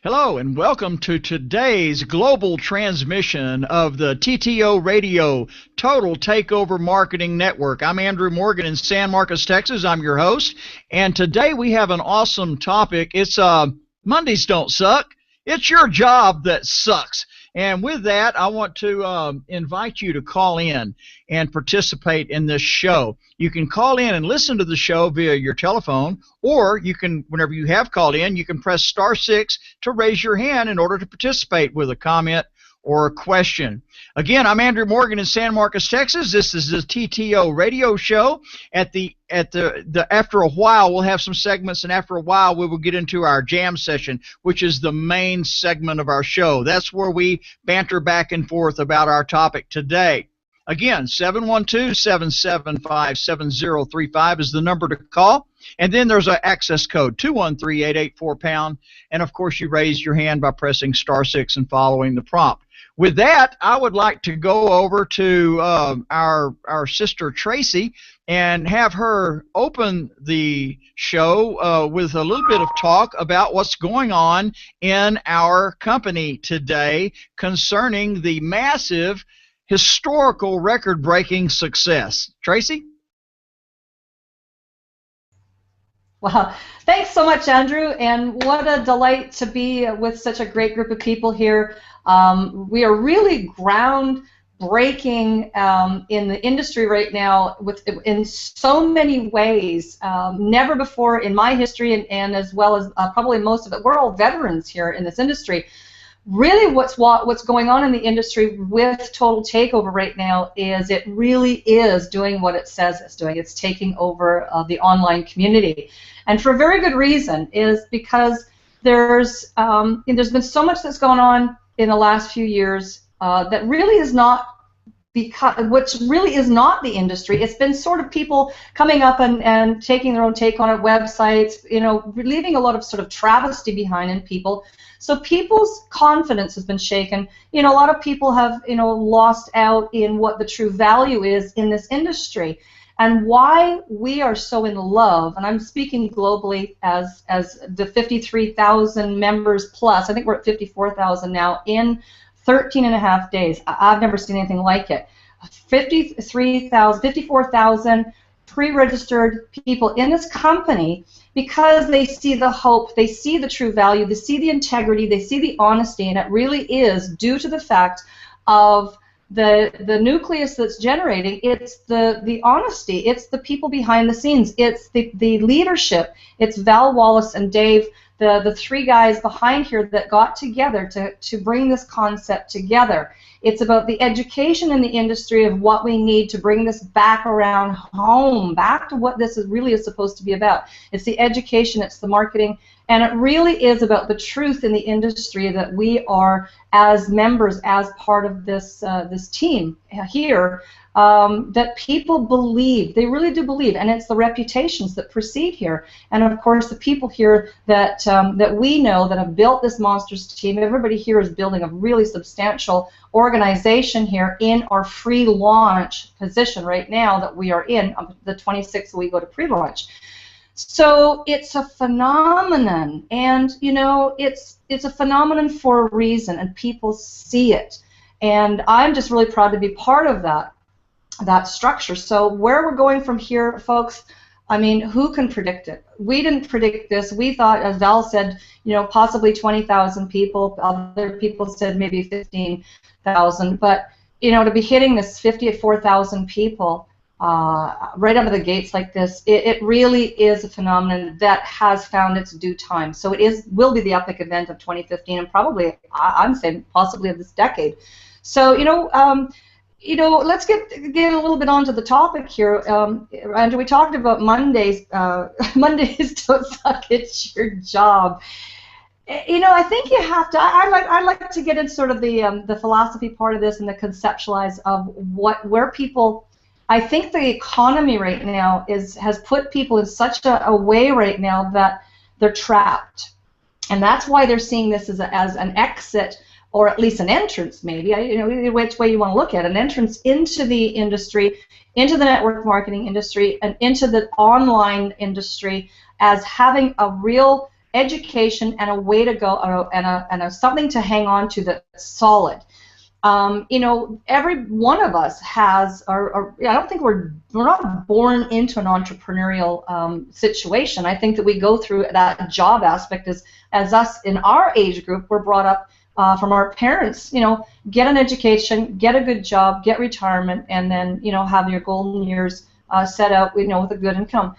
Hello and welcome to today's global transmission of the TTO Radio Total TakeOver Marketing Network. I'm Andrew Morgan in San Marcos, Texas. I'm your host, and today we have an awesome topic. It's Mondays don't suck. It's your job that sucks. And with that, I want to invite you to call in and participate in this show. You can call in and listen to the show via your telephone, or you can, whenever you have called in, you can press *6 to raise your hand in order to participate with a comment or a question. Again, I'm Andrew Morgan in San Marcos, Texas. This is the TTO radio show. After a while, we'll have some segments, and after a while, we will get into our jam session, which is the main segment of our show. That's where we banter back and forth about our topic today. Again, 712-775-7035 is the number to call. And then there's an access code, 213-884-POUND. And, of course, you raise your hand by pressing *6 and following the prompt. With that, I would like to go over to our sister Tracy and have her open the show with a little bit of talk about what's going on in our company today concerning the massive historical record-breaking success. Tracy? Wow. Thanks so much, Andrew, and what a delight to be with such a great group of people here. We are really groundbreaking in the industry right now in so many ways. Never before in my history, and as well as probably most of it. We're all veterans here in this industry. Really what's going on in the industry with Total TakeOver right now is it really is doing what it says it's doing. It's taking over the online community. And for a very good reason, is because there's been so much that's gone on in the last few years that really is not which really is not the industry. It's been sort of people coming up and taking their own take on it, websites, leaving a lot of sort of travesty behind in people. So people's confidence has been shaken. A lot of people have, lost out in what the true value is in this industry. And why we are so in love, and I'm speaking globally as the 53,000 members plus, I think we're at 54,000 now, in 13 and a half days. I've never seen anything like it. 54,000 pre-registered people in this company because they see the hope, they see the true value, they see the integrity, they see the honesty, and it really is due to the fact of the nucleus that's generating. It's the honesty, it's the people behind the scenes, it's the leadership, it's Val Wallace and Dave, the three guys behind here that got together to bring this concept together. It's about the education in the industry of what we need to bring this back around home, back to what this really is supposed to be about. It's the education, it's the marketing, and it really is about the truth in the industry that we are, as members, as part of this this team here, that people believe, they really do believe, and it's the reputations that precede here, and of course the people here that that we know that have built this monsters team. Everybody here is building a really substantial organization here in our free launch position right now that we are in. On the 26th we go to pre-launch. So it's a phenomenon, and it's a phenomenon for a reason, and people see it, and I'm just really proud to be part of that structure. So where we're going from here, folks, I mean, who can predict it? We didn't predict this. We thought, as Val said, possibly 20,000 people. Other people said maybe 15,000. But to be hitting this 54,000 people right out of the gates like this, it really is a phenomenon that has found its due time. So it will be the epic event of 2015, and probably, I'm saying, possibly of this decade. So let's get a little bit onto the topic here. Andrew, we talked about Mondays. Mondays don't suck. It's your job. I think you have to. I like to get into sort of the philosophy part of this and the conceptualize of where people. I think the economy right now has put people in such a way right now that they're trapped, and that's why they're seeing this as an exit, or at least an entrance, maybe, which way you want to look at it, an entrance into the industry, into the network marketing industry, and into the online industry as having a real education and a way to go, and something to hang on to that's solid. You know, every one of us has, I don't think we're not born into an entrepreneurial situation. I think that we go through that job aspect as us in our age group. We're brought up from our parents, you know, get an education, get a good job, get retirement, and then, you know, have your golden years set out, you know, with a good income.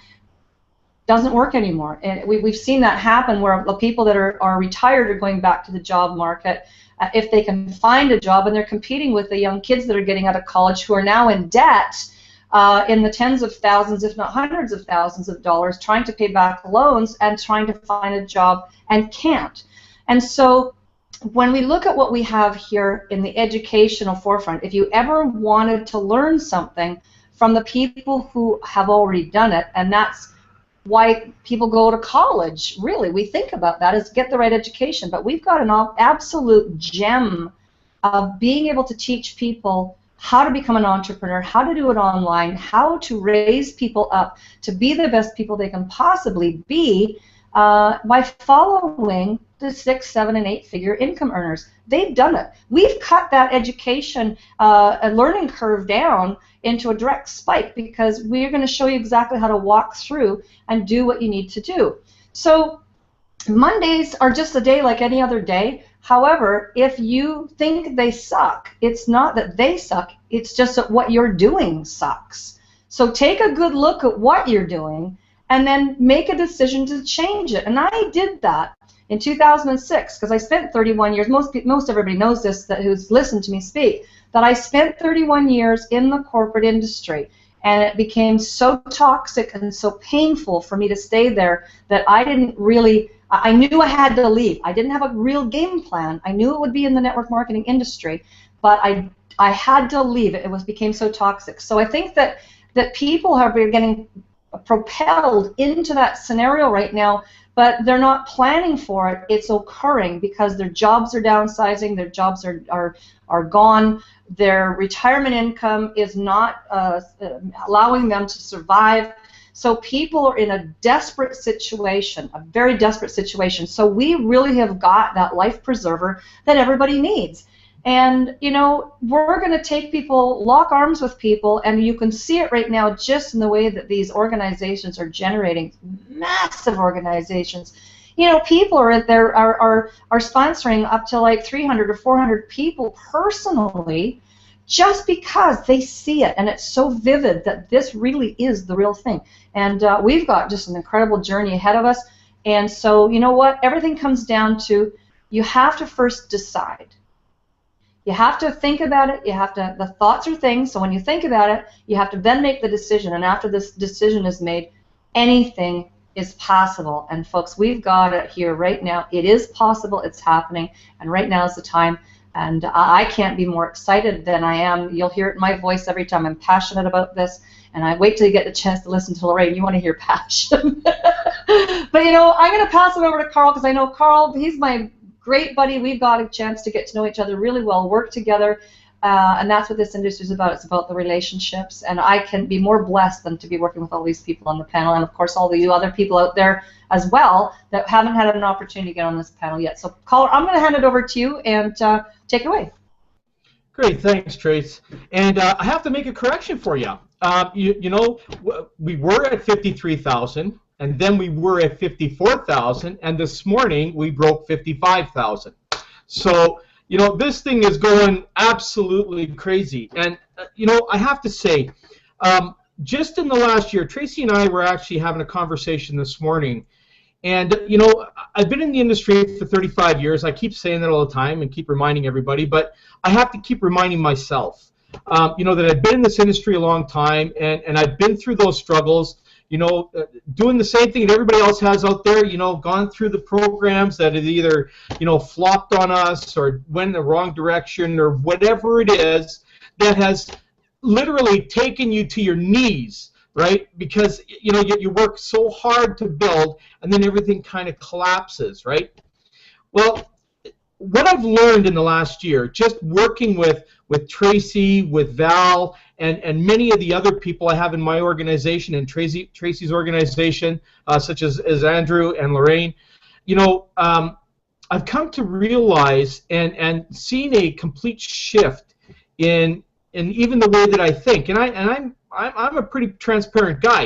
Doesn't work anymore, and we've seen that happen where the people that are retired are going back to the job market. If they can find a job, and they're competing with the young kids that are getting out of college who are now in debt in the tens of thousands, if not hundreds of thousands of dollars, trying to pay back loans and trying to find a job and can't. And so when we look at what we have here in the educational forefront, if you ever wanted to learn something from the people who have already done it, and that's why people go to college, really, we think about that, is get the right education. But we've got an absolute gem of being able to teach people how to become an entrepreneur, how to do it online, how to raise people up to be the best people they can possibly be by following the 6, 7, and 8-figure income earners. They've done it. We've cut that education learning curve down into a direct spike because we're going to show you exactly how to walk through and do what you need to do. So Mondays are just a day like any other day. However, if you think they suck, it's not that they suck, it's just that what you're doing sucks. So take a good look at what you're doing and then make a decision to change it. And I did that in 2006 because I spent 31 years, most everybody knows this that who's listened to me speak, that I spent 31 years in the corporate industry, and it became so toxic and so painful for me to stay there that I didn't really, I knew I had to leave. I didn't have a real game plan. I knew it would be in the network marketing industry, but I had to leave. It became so toxic. So I think that people are getting propelled into that scenario right now, but they're not planning for it. It's occurring because their jobs are downsizing, their jobs are gone, their retirement income is not allowing them to survive. So people are in a desperate situation, a very desperate situation. So we really have got that life preserver that everybody needs. And, you know, we're going to take people, lock arms with people, and you can see it right now just in the way that these organizations are generating, massive organizations. You know, people are sponsoring up to like 300 or 400 people personally just because they see it, and it's so vivid that this really is the real thing. And we've got just an incredible journey ahead of us. And so, you know what? Everything comes down to you have to first decide. You have to think about it. You have to, the thoughts are things, so when you think about it, you have to then make the decision. And after this decision is made, anything is possible. And folks, we've got it here right now. It is possible. It's happening. And right now is the time. And I can't be more excited than I am. You'll hear it in my voice every time. I'm passionate about this. And I wait till you get the chance to listen to Lorraine. You want to hear passion. But, you know, I'm going to pass it over to Carl because I know Carl, he's my great buddy. We've got a chance to get to know each other really well, work together, and that's what this industry is about. It's about the relationships, and I can be more blessed than to be working with all these people on the panel, and of course all the other people out there as well that haven't had an opportunity to get on this panel yet. So, caller, I'm going to hand it over to you and take it away. Great, thanks, Trace. And I have to make a correction for you. You know, we were at 53,000. And then we were at 54,000, and this morning we broke 55,000. So, you know, this thing is going absolutely crazy. And, you know, I have to say, just in the last year, Tracy and I were actually having a conversation this morning. And, you know, I've been in the industry for 35 years. I keep saying that all the time and keep reminding everybody, but I have to keep reminding myself, you know, that I've been in this industry a long time, and I've been through those struggles. You know, doing the same thing that everybody else has out there, you know, gone through the programs that have either, you know, flopped on us or went in the wrong direction or whatever it is that has literally taken you to your knees, right? Because, you know, you work so hard to build and then everything kind of collapses, right? Well, what I've learned in the last year, just working with Tracy, with Val, and many of the other people I have in my organization and Tracy's organization, such as Andrew and Lorraine, I've come to realize and seen a complete shift in even the way that I think, and I'm a pretty transparent guy.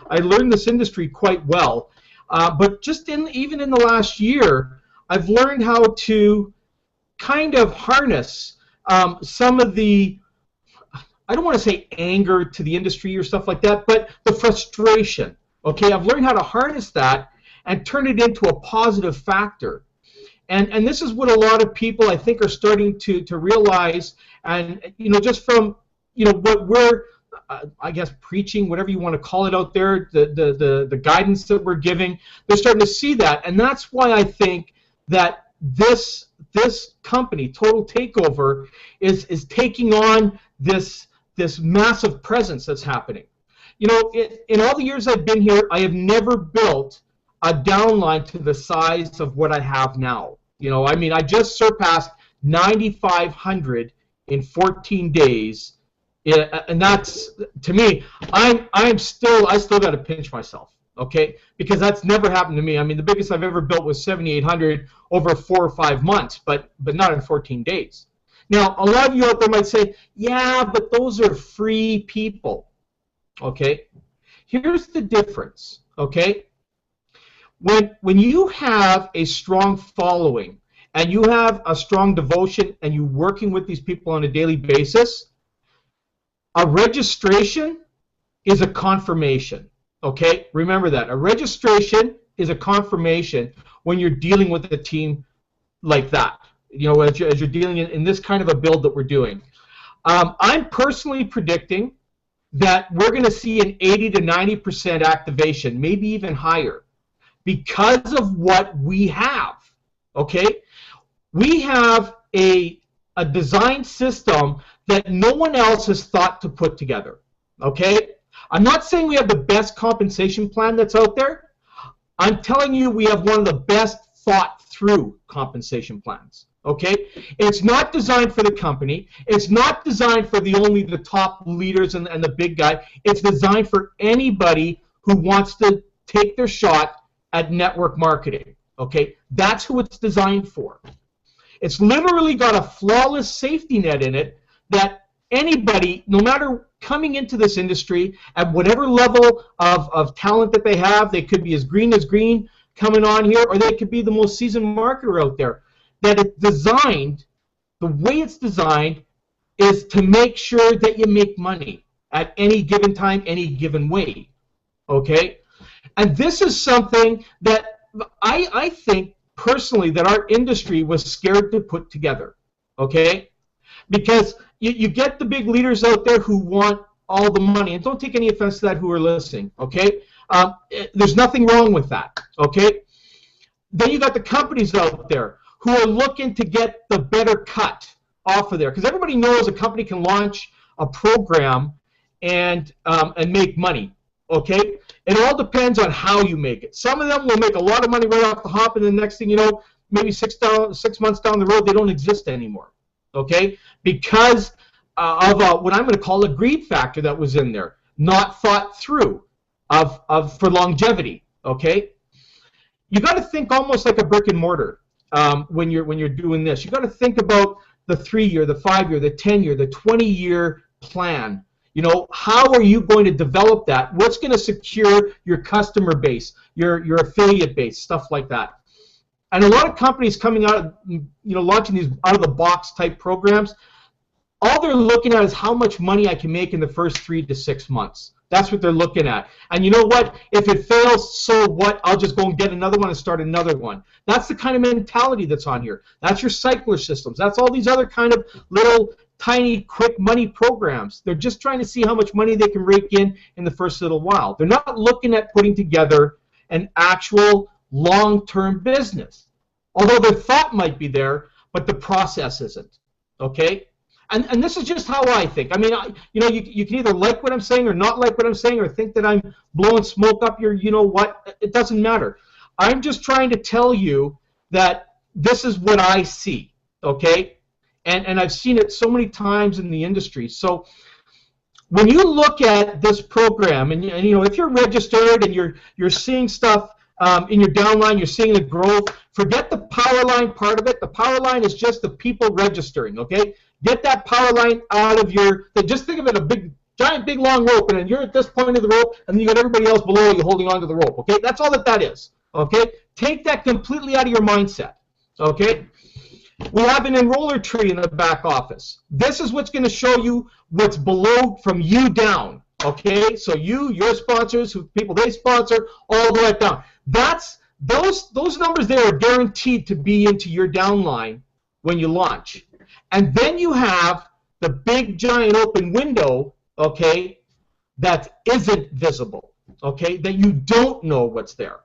I learned this industry quite well, but just even in the last year, I've learned how to kind of harness some of the, I don't want to say anger to the industry or stuff like that, but the frustration. Okay, I've learned how to harness that and turn it into a positive factor. And this is what a lot of people, I think, are starting to realize. And just from what we're, I guess, preaching, whatever you want to call it out there, the guidance that we're giving, they're starting to see that. And that's why I think that this company, Total Takeover, is taking on this massive presence that's happening. In all the years I've been here, I have never built a downline to the size of what I have now. I just surpassed 9,500 in 14 days, and that's, to me, I still got to pinch myself, okay? Because that's never happened to me. The biggest I've ever built was 7,800 over 4 or 5 months, but not in 14 days. Now, a lot of you out there might say, yeah, but those are free people, okay? Here's the difference, okay? When you have a strong following and you have a strong devotion and you're working with these people on a daily basis, a registration is a confirmation, okay? Remember that. A registration is a confirmation when you're dealing with a team like that, as you're dealing in this kind of a build that we're doing. I'm personally predicting that we're going to see an 80 to 90% activation, maybe even higher, because of what we have, okay? We have a design system that no one else has thought to put together, okay? I'm not saying we have the best compensation plan that's out there. I'm telling you we have one of the best thought through compensation plans, okay? It's not designed for the company. It's not designed for only the top leaders and the big guy. It's designed for anybody who wants to take their shot at network marketing, okay? That's who it's designed for. It's literally got a flawless safety net in it that anybody, no matter coming into this industry at whatever level of talent that they have, they could be as green coming on here, or they could be the most seasoned marketer out there, that it's designed, the way it's designed is to make sure that you make money at any given time, any given way, okay? And this is something that I think personally that our industry was scared to put together, okay? Because you get the big leaders out there who want all the money, and don't take any offense to that who are listening, okay? There's nothing wrong with that, okay? Then you got the companies out there who are looking to get the better cut off of there, because everybody knows a company can launch a program and make money, okay? It all depends on how you make it. Some of them will make a lot of money right off the hop, and the next thing you know, maybe 6 months down the road, they don't exist anymore, okay? Because of what I'm going to call a greed factor that was in there, not thought through for longevity, okay? You got to think almost like a brick and mortar when you're doing this. You got to think about the 3-year, the 5-year, the 10-year, the 20-year plan. How are you going to develop that? What's going to secure your customer base, your affiliate base, stuff like that? And a lot of companies coming out, launching these out-of-the-box type programs, all they're looking at is how much money I can make in the first 3 to 6 months. That's what they're looking at. And you know what? If it fails, so what? I'll just go and get another one and start another one. That's the kind of mentality that's on here. That's your cycler systems. That's all these other kind of little tiny quick money programs. They're just trying to see how much money they can rake in the first little while. They're not looking at putting together an actual long-term business. Although their thought might be there, but the process isn't. Okay? And this is just how I think. I mean, you can either like what I'm saying or not like what I'm saying, or think that I'm blowing smoke up your you-know-what. It doesn't matter. I'm just trying to tell you that this is what I see, okay? And I've seen it so many times in the industry. So when you look at this program, and if you're registered and you're seeing stuff in your downline, you're seeing the growth. Forget the power line part of it. The power line is just the people registering, okay? Get that power line out of your, just think of it a big, giant, big, long rope, and then you're at this point of the rope, and then you got everybody else below you holding onto the rope, okay? That's all that is, okay? Take that completely out of your mindset, okay? We have an enroller tree in the back office. This is what's going to show you what's below from you down, okay? So you, your sponsors, people they sponsor, all the way down. That's those numbers there are guaranteed to be into your downline when you launch. And then you have the big giant open window, okay, that isn't visible, okay, that you don't know what's there.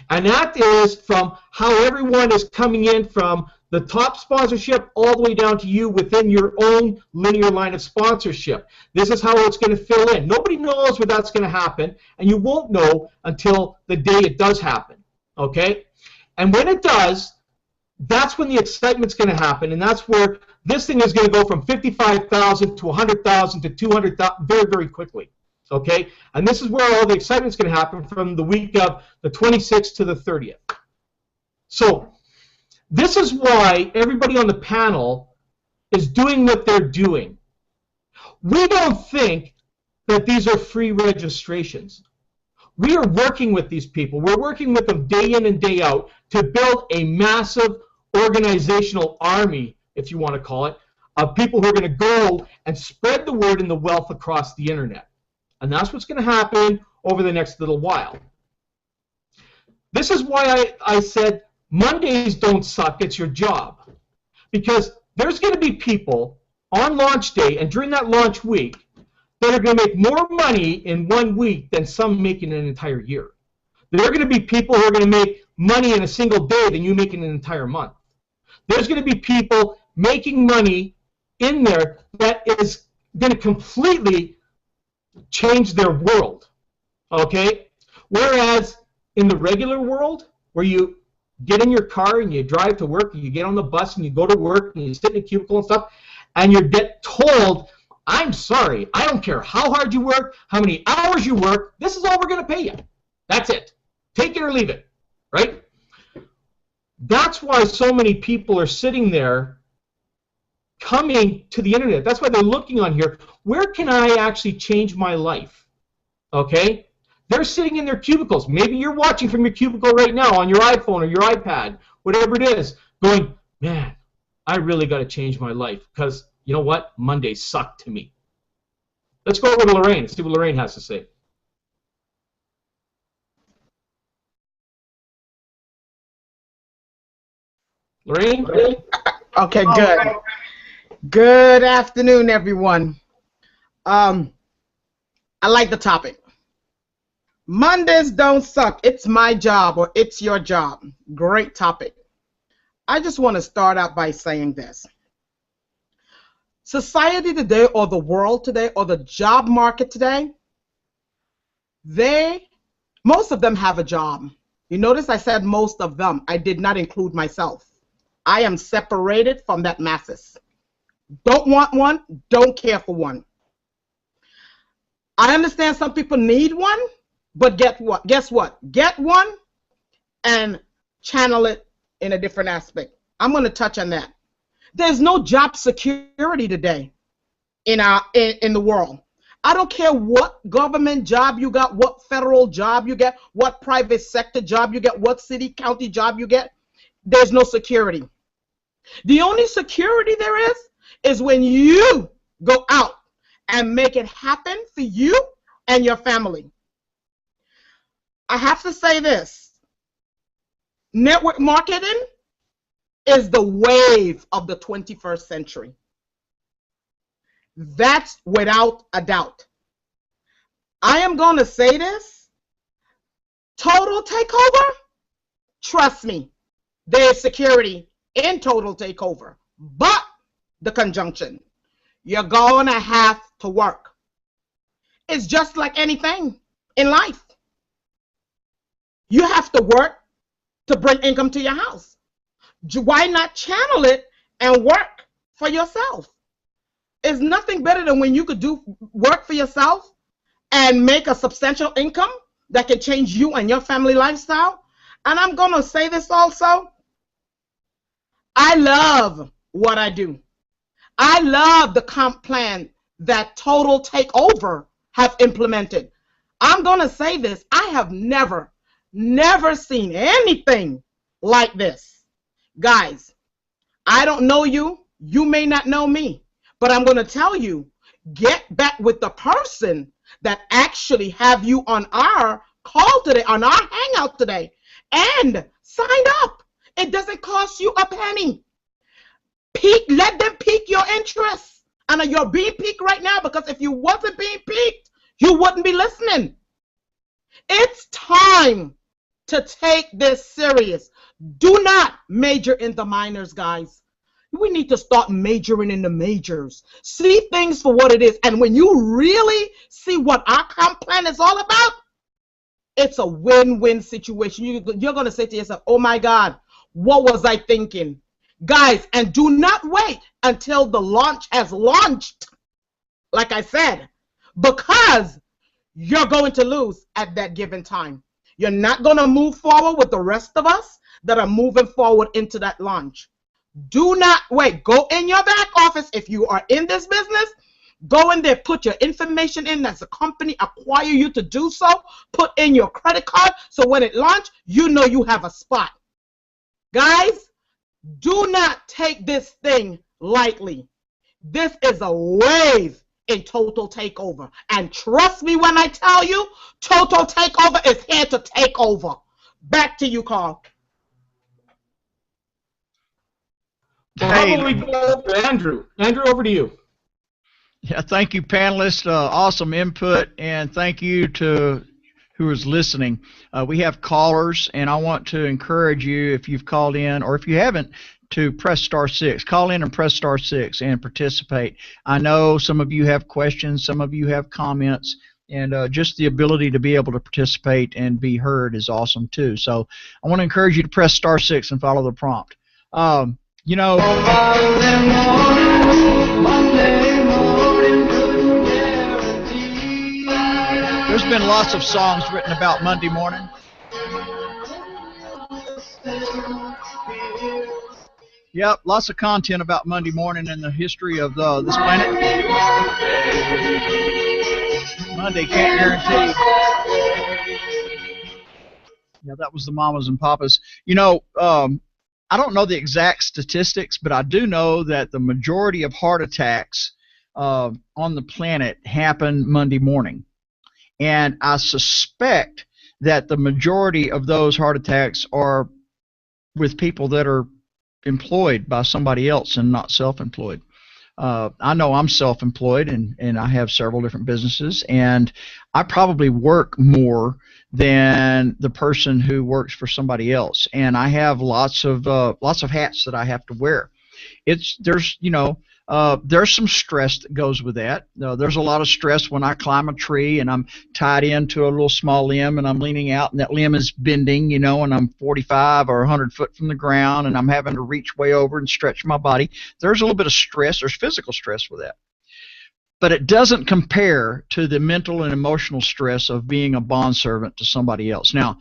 And that is from how everyone is coming in from the top sponsorship all the way down to you within your own linear line of sponsorship. This is how it's going to fill in. Nobody knows where that's going to happen, and you won't know until the day it does happen, okay? And when it does, that's when the excitement's going to happen, and that's where this thing is going to go from 55,000 to 100,000 to 200,000 very, very quickly, okay? And this is where all the excitement's going to happen from the week of the 26th to the 30th. So this is why everybody on the panel is doing what they're doing. We don't think that these are free registrations. We are working with these people. We're working with them day in and day out to build a massive organizational army, if you want to call it, of people who are going to go and spread the word and the wealth across the internet. And that's what's going to happen over the next little while. This is why I said Mondays don't suck, it's your job. Because there's going to be people on launch day and during that launch week that are going to make more money in 1 week than some make in an entire year. There are going to be people who are going to make money in a single day than you make in an entire month. There's going to be people making money in there that is going to completely change their world, okay? Whereas in the regular world, where you get in your car and you drive to work, and you get on the bus and you go to work and you sit in a cubicle and stuff, and you get told, I'm sorry, I don't care how hard you work, how many hours you work, this is all we're going to pay you. That's it. Take it or leave it, right? That's why so many people are sitting there coming to the internet. That's why they're looking on here. Where can I actually change my life? Okay? They're sitting in their cubicles. Maybe you're watching from your cubicle right now on your iPhone or your iPad, whatever it is, going, man, I really got to change my life because, you know what? Mondays suck to me. Let's go over to Lorraine and see what Lorraine has to say. Lorraine? Okay, good. Good afternoon, everyone. I like the topic. Mondays don't suck. It's my job or it's your job. Great topic. I just want to start out by saying this. Society today or the world today or the job market today, most of them have a job. You notice I said most of them. I did not include myself. I am separated from that masses. Don't want one, don't care for one. I understand some people need one, but guess what? Get one and channel it in a different aspect. I'm going to touch on that. There's no job security today in the world. I don't care what government job you got, what federal job you get, what private sector job you get, what city, county job you get. There's no security. The only security there is when you go out and make it happen for you and your family. I have to say this. Network marketing is the wave of the 21st century. That's without a doubt. I am going to say this. Total takeover, trust me, there's security in total takeover. But the conjunction, you're going to have to work. It's just like anything in life. You have to work to bring income to your house. Why not channel it and work for yourself? It's nothing better than when you could do work for yourself and make a substantial income that can change you and your family lifestyle. And I'm going to say this also. I love what I do. I love the comp plan that Total TakeOver have implemented. I'm going to say this. I have never seen anything like this. Guys, I don't know you. You may not know me. But I'm going to tell you, get back with the person that actually have you on our call today, on our hangout today, and sign up. It doesn't cost you a penny. Let them pique your interest. And you're being piqued right now, because if you wasn't being piqued, you wouldn't be listening. It's time to take this serious. Do not major in the minors, guys. We need to start majoring in the majors. See things for what it is. And when you really see what our comp plan is all about, it's a win-win situation. You're going to say to yourself, oh my God, what was I thinking? Guys, and do not wait until the launch has launched, like I said, because you're going to lose at that given time. You're not going to move forward with the rest of us that are moving forward into that launch. Do not wait. Go in your back office. If you are in this business, go in there, put your information in as a company acquire you to do so. Put in your credit card so when it launches, you know you have a spot. Guys, do not take this thing lightly. This is a wave in Total TakeOver. And trust me when I tell you, Total TakeOver is here to take over. Back to you, Carl. Well, how about we go to Andrew? Andrew, over to you. Yeah, thank you, panelists. Awesome input, and thank you to who is listening. We have callers, and I want to encourage you, if you've called in or if you haven't, to press *6. Call in and press *6 and participate. I know some of you have questions, some of you have comments, and just the ability to be able to participate and be heard is awesome too. So I want to encourage you to press *6 and follow the prompt. You know, there's been lots of songs written about Monday morning. Yep, lots of content about Monday morning and the history of this planet. Monday can't guarantee. Yeah, that was the mamas and papas. You know, I don't know the exact statistics, but I do know that the majority of heart attacks on the planet happen Monday morning. And I suspect that the majority of those heart attacks are with people that are employed by somebody else and not self-employed. I know I'm self-employed, and I have several different businesses, and I probably work more than the person who works for somebody else, and I have lots of hats that I have to wear. There's some stress that goes with that. There's a lot of stress when I climb a tree and I'm tied into a little small limb and I'm leaning out and that limb is bending, and I'm 45 or 100 foot from the ground and I'm having to reach way over and stretch my body. There's a little bit of stress. There's physical stress with that. But it doesn't compare to the mental and emotional stress of being a bondservant to somebody else. Now,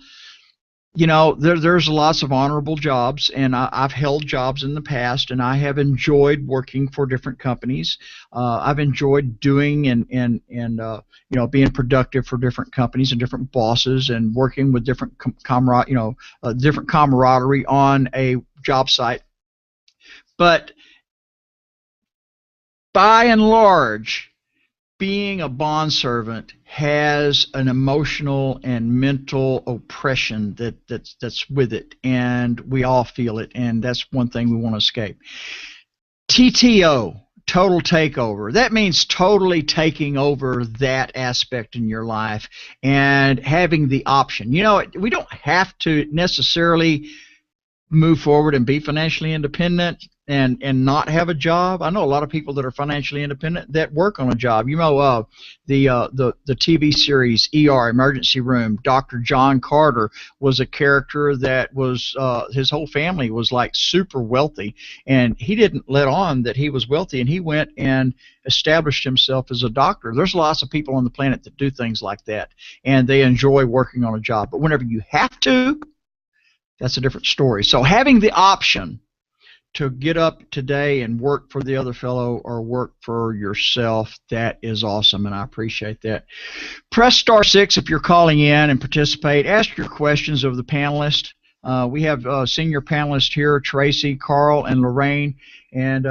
there's lots of honorable jobs, and I've held jobs in the past, and I have enjoyed working for different companies. I've enjoyed doing and being productive for different companies and different bosses, and working with different different camaraderie on a job site. But by and large, being a bondservant has an emotional and mental oppression that's with it, and we all feel it, and that's one thing we want to escape. TTO, Total Takeover, that means totally taking over that aspect in your life and having the option. We don't have to necessarily move forward and be financially independent. and not have a job. I know a lot of people that are financially independent that work on a job. You know, the TV series ER, Emergency Room. Dr. John Carter was a character that was his whole family was like super wealthy, and he didn't let on that he was wealthy, and he went and established himself as a doctor. There's lots of people on the planet that do things like that, and they enjoy working on a job. But whenever you have to, that's a different story. So having the option to get up today and work for the other fellow or work for yourself, that is awesome, and I appreciate that. Press star 6 if you're calling in and participate. Ask your questions of the panelists. We have senior panelists here, Tracy, Carl, and Lorraine, and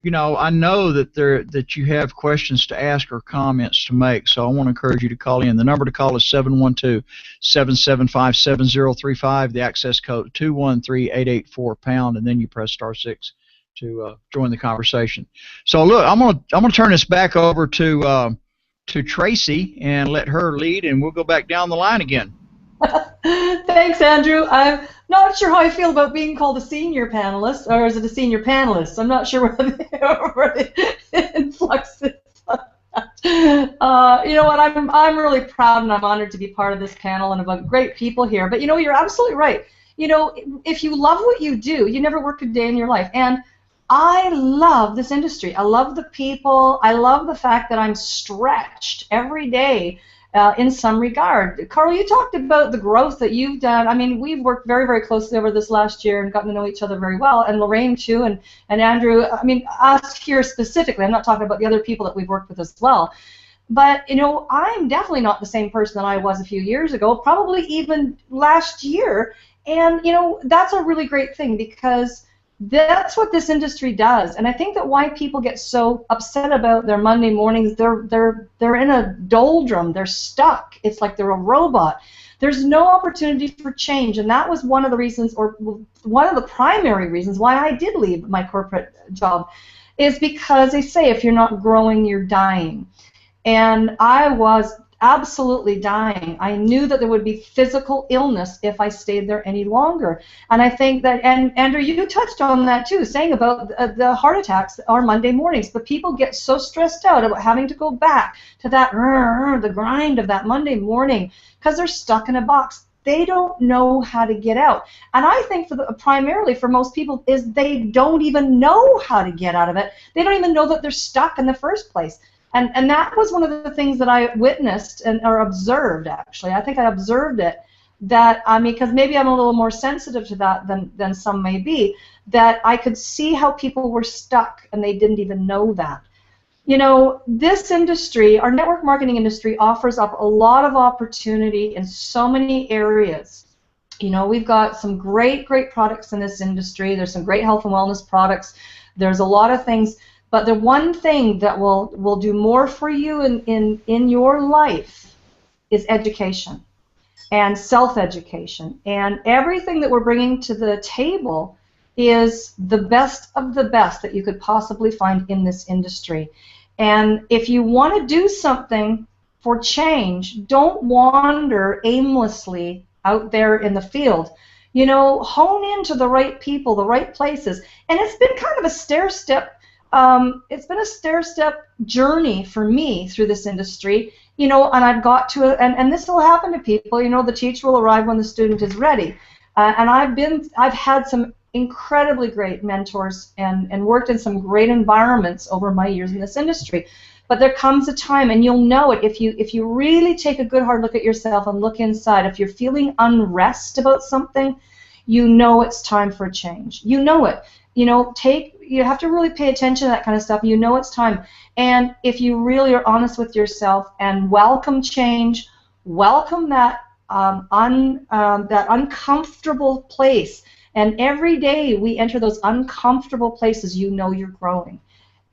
you know, I know that you have questions to ask or comments to make, so I want to encourage you to call in. The number to call is 712-775-7035. The access code 213-884-pound, and then you press star 6 to join the conversation. So look, I'm gonna turn this back over to Tracy and let her lead, and we'll go back down the line again. Thanks, Andrew. I'm not sure how I feel about being called a senior panelist, or is it a senior panelist? I'm not sure where the influx is. You know what? I'm really proud and I'm honored to be part of this panel and about great people here. But you know, you're absolutely right. You know, if you love what you do, you never work a day in your life. And I love this industry. I love the people. I love the fact that I'm stretched every day. In some regard. Carl, you talked about the growth that you've done. I mean, we've worked very, very closely over this last year and gotten to know each other very well, and Lorraine too, and Andrew. I mean, us here specifically. I'm not talking about the other people that we've worked with as well. But, you know, I'm definitely not the same person that I was a few years ago, probably even last year. And, you know, that's a really great thing because that's what this industry does, and I think that why people get so upset about their Monday mornings, they're in a doldrum, they're stuck. It's like they're a robot. There's no opportunity for change, and that was one of the reasons, or one of the primary reasons why I did leave my corporate job, is because they say if you're not growing, you're dying. And I was absolutely dying. I knew that there would be physical illness if I stayed there any longer. And I think that, and Andrew, you touched on that too, saying about the heart attacks are Monday mornings. But people get so stressed out about having to go back to that, the grind of that Monday morning because they're stuck in a box. They don't know how to get out. And I think primarily for most people is they don't even know how to get out of it. They don't even know that they're stuck in the first place. And that was one of the things that I witnessed or observed, actually. I think I observed it, that, I mean, because maybe I'm a little more sensitive to that than some may be, that I could see how people were stuck and they didn't even know that. You know, this industry, our network marketing industry, offers up a lot of opportunity in so many areas. You know, we've got some great, great products in this industry. There's some great health and wellness products. There's a lot of things. But the one thing that will do more for you in your life is education and self-education. And everything that we're bringing to the table is the best of the best that you could possibly find in this industry. And if you want to do something for change, don't wander aimlessly out there in the field. You know, hone into the right people, the right places. And it's been kind of a stair-step it's been a stair-step journey for me through this industry, you know, and I've got to, and this will happen to people, you know, the teacher will arrive when the student is ready. And I've had some incredibly great mentors and worked in some great environments over my years in this industry. But there comes a time, and you'll know it if you really take a good hard look at yourself and look inside. If you're feeling unrest about something, you know it's time for a change. You know it. You know, you have to really pay attention to that kind of stuff. You know it's time. And if you really are honest with yourself and welcome change, welcome that that uncomfortable place. And every day we enter those uncomfortable places, you know you're growing.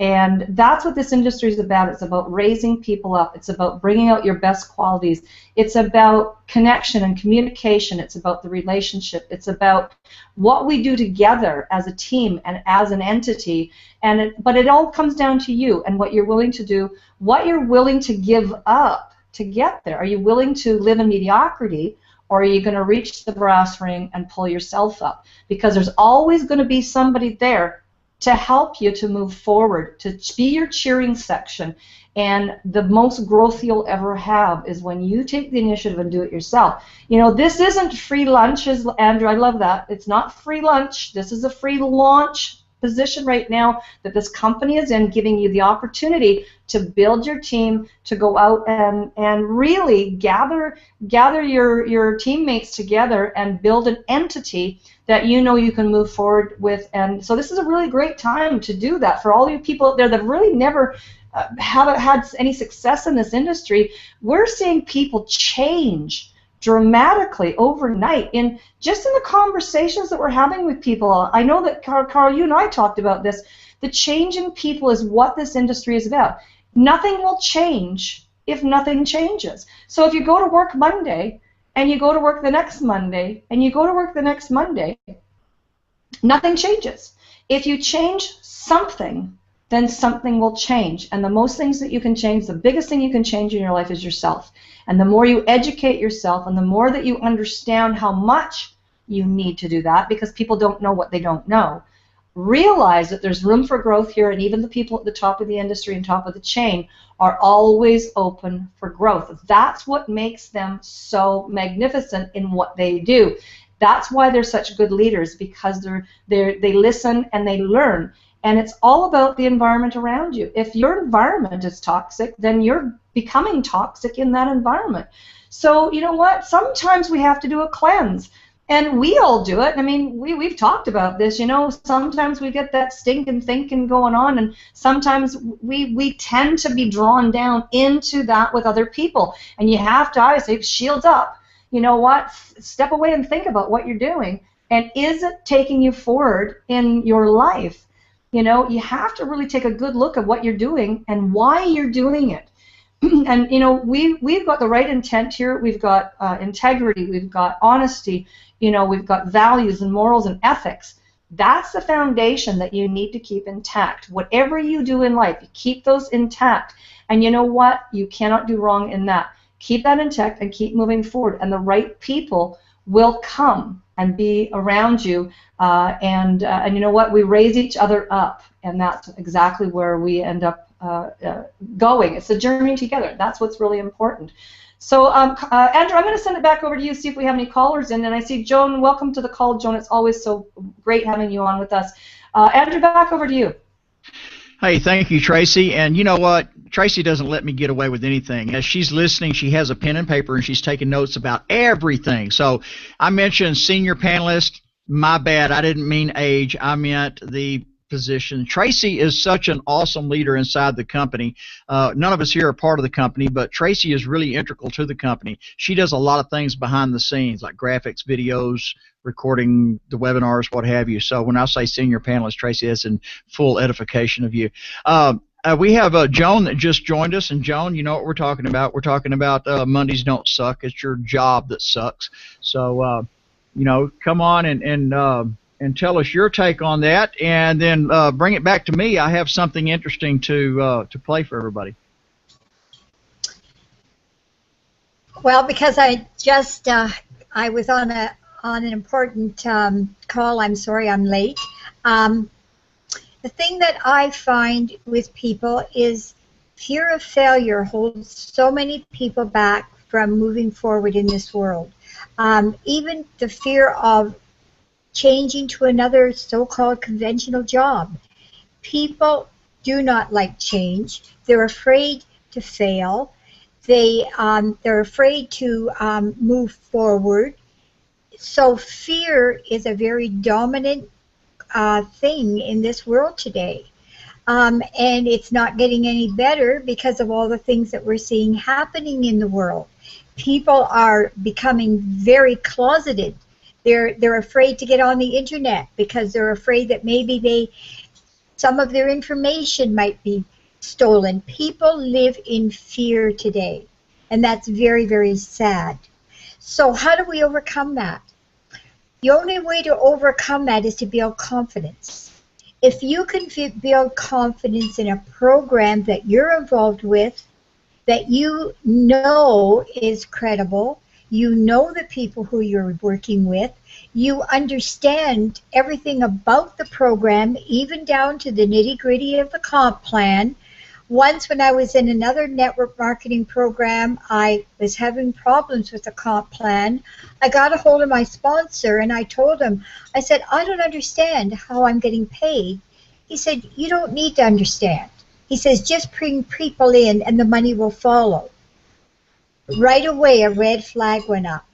And that's what this industry is about. It's about raising people up. It's about bringing out your best qualities. It's about connection and communication. It's about the relationship. It's about what we do together as a team and as an entity. But it all comes down to you and what you're willing to do, what you're willing to give up to get there. Are you willing to live in mediocrity, or are you going to reach the brass ring and pull yourself up? Because there's always going to be somebody there to help you to move forward, to be your cheering section. And the most growth you'll ever have is when you take the initiative and do it yourself. You know, this isn't free lunch, Andrew, I love that. It's not free lunch. This is a free launch position right now that this company is in, giving you the opportunity to build your team, to go out and really gather your teammates together and build an entity that you know you can move forward with. And so this is a really great time to do that for all you people out there that really never haven't had any success in this industry. We're seeing people change dramatically overnight in just in the conversations that we're having with people. I know that Carl, you and I talked about this. The change in people is what this industry is about. Nothing will change if nothing changes. So if you go to work Monday and you go to work the next Monday and you go to work the next Monday, nothing changes. If you change something, then something will change. And the most things that you can change, the biggest thing you can change in your life is yourself. And the more you educate yourself and the more that you understand how much you need to do that, because people don't know what they don't know, realize that there's room for growth here, and even the people at the top of the industry and top of the chain are always open for growth. That's what makes them so magnificent in what they do. That's why they're such good leaders, because they listen and they learn. And it's all about the environment around you. If your environment is toxic, then you're becoming toxic in that environment. So you know what? Sometimes we have to do a cleanse. And we all do it. I mean, we've talked about this, you know. Sometimes we get that stinking thinking going on, and sometimes we tend to be drawn down into that with other people. And you have to, I say, shields up. You know what? Step away and think about what you're doing. And is it taking you forward in your life? You know, you have to really take a good look at what you're doing and why you're doing it. And, you know, we've got the right intent here. We've got integrity. We've got honesty. You know, we've got values and morals and ethics. That's the foundation that you need to keep intact. Whatever you do in life, you keep those intact. And you know what? You cannot do wrong in that. Keep that intact and keep moving forward. And the right people will come and be around you. And you know what? We raise each other up. And that's exactly where we end up going. It's a journey together. That's what's really important. So, Andrew, I'm going to send it back over to you, see if we have any callers in. And I see Joan. Welcome to the call, Joan. It's always so great having you on with us. Andrew, back over to you. Hey, thank you, Tracy. And you know what? Tracy doesn't let me get away with anything. As she's listening, she has a pen and paper, and she's taking notes about everything. So I mentioned senior panelist. My bad. I didn't mean age. I meant the position. Tracy is such an awesome leader inside the company. None of us here are part of the company, but Tracy is really integral to the company. She does a lot of things behind the scenes, like graphics, videos, recording the webinars, what have you. So when I say senior panelist, Tracy is in full edification of you. We have Joan that just joined us, and Joan, you know what we're talking about. We're talking about Mondays don't suck. It's your job that sucks. So, you know, come on and tell us your take on that, and then bring it back to me. I have something interesting to play for everybody. Well, because I just I was on an important call. I'm sorry I'm late. The thing that I find with people is fear of failure holds so many people back from moving forward in this world. Even the fear of changing to another so-called conventional job. People do not like change. They're afraid to fail. They're afraid to move forward. So fear is a very dominant thing in this world today. And it's not getting any better because of all the things that we're seeing happening in the world. People are becoming very closeted. They're afraid to get on the internet because they're afraid that maybe some of their information might be stolen. People live in fear today, and that's very, very sad. So how do we overcome that? The only way to overcome that is to build confidence. If you can build confidence in a program that you're involved with, that you know is credible, You know the people who you're working with. You understand everything about the program, even down to the nitty-gritty of the comp plan. Once when I was in another network marketing program, I was having problems with the comp plan. I got a hold of my sponsor and I told him, I said, I don't understand how I'm getting paid. He said, you don't need to understand. He says, just bring people in and the money will follow. Right away, a red flag went up.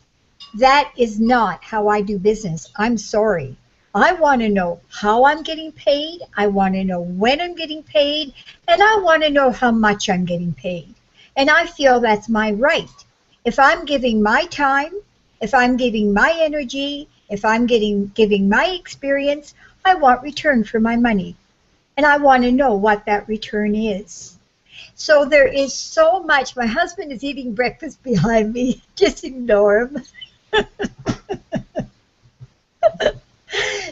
That is not how I do business. I'm sorry. I want to know how I'm getting paid. I want to know when I'm getting paid. And I want to know how much I'm getting paid. And I feel that's my right. If I'm giving my time, if I'm giving my energy, if I'm giving my experience, I want return for my money. And I want to know what that return is. So there is so much. My husband is eating breakfast behind me. Just ignore him.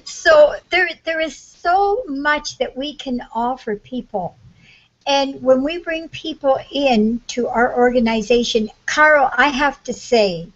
So there is so much that we can offer people. And when we bring people in to our organization, Carl, I have to say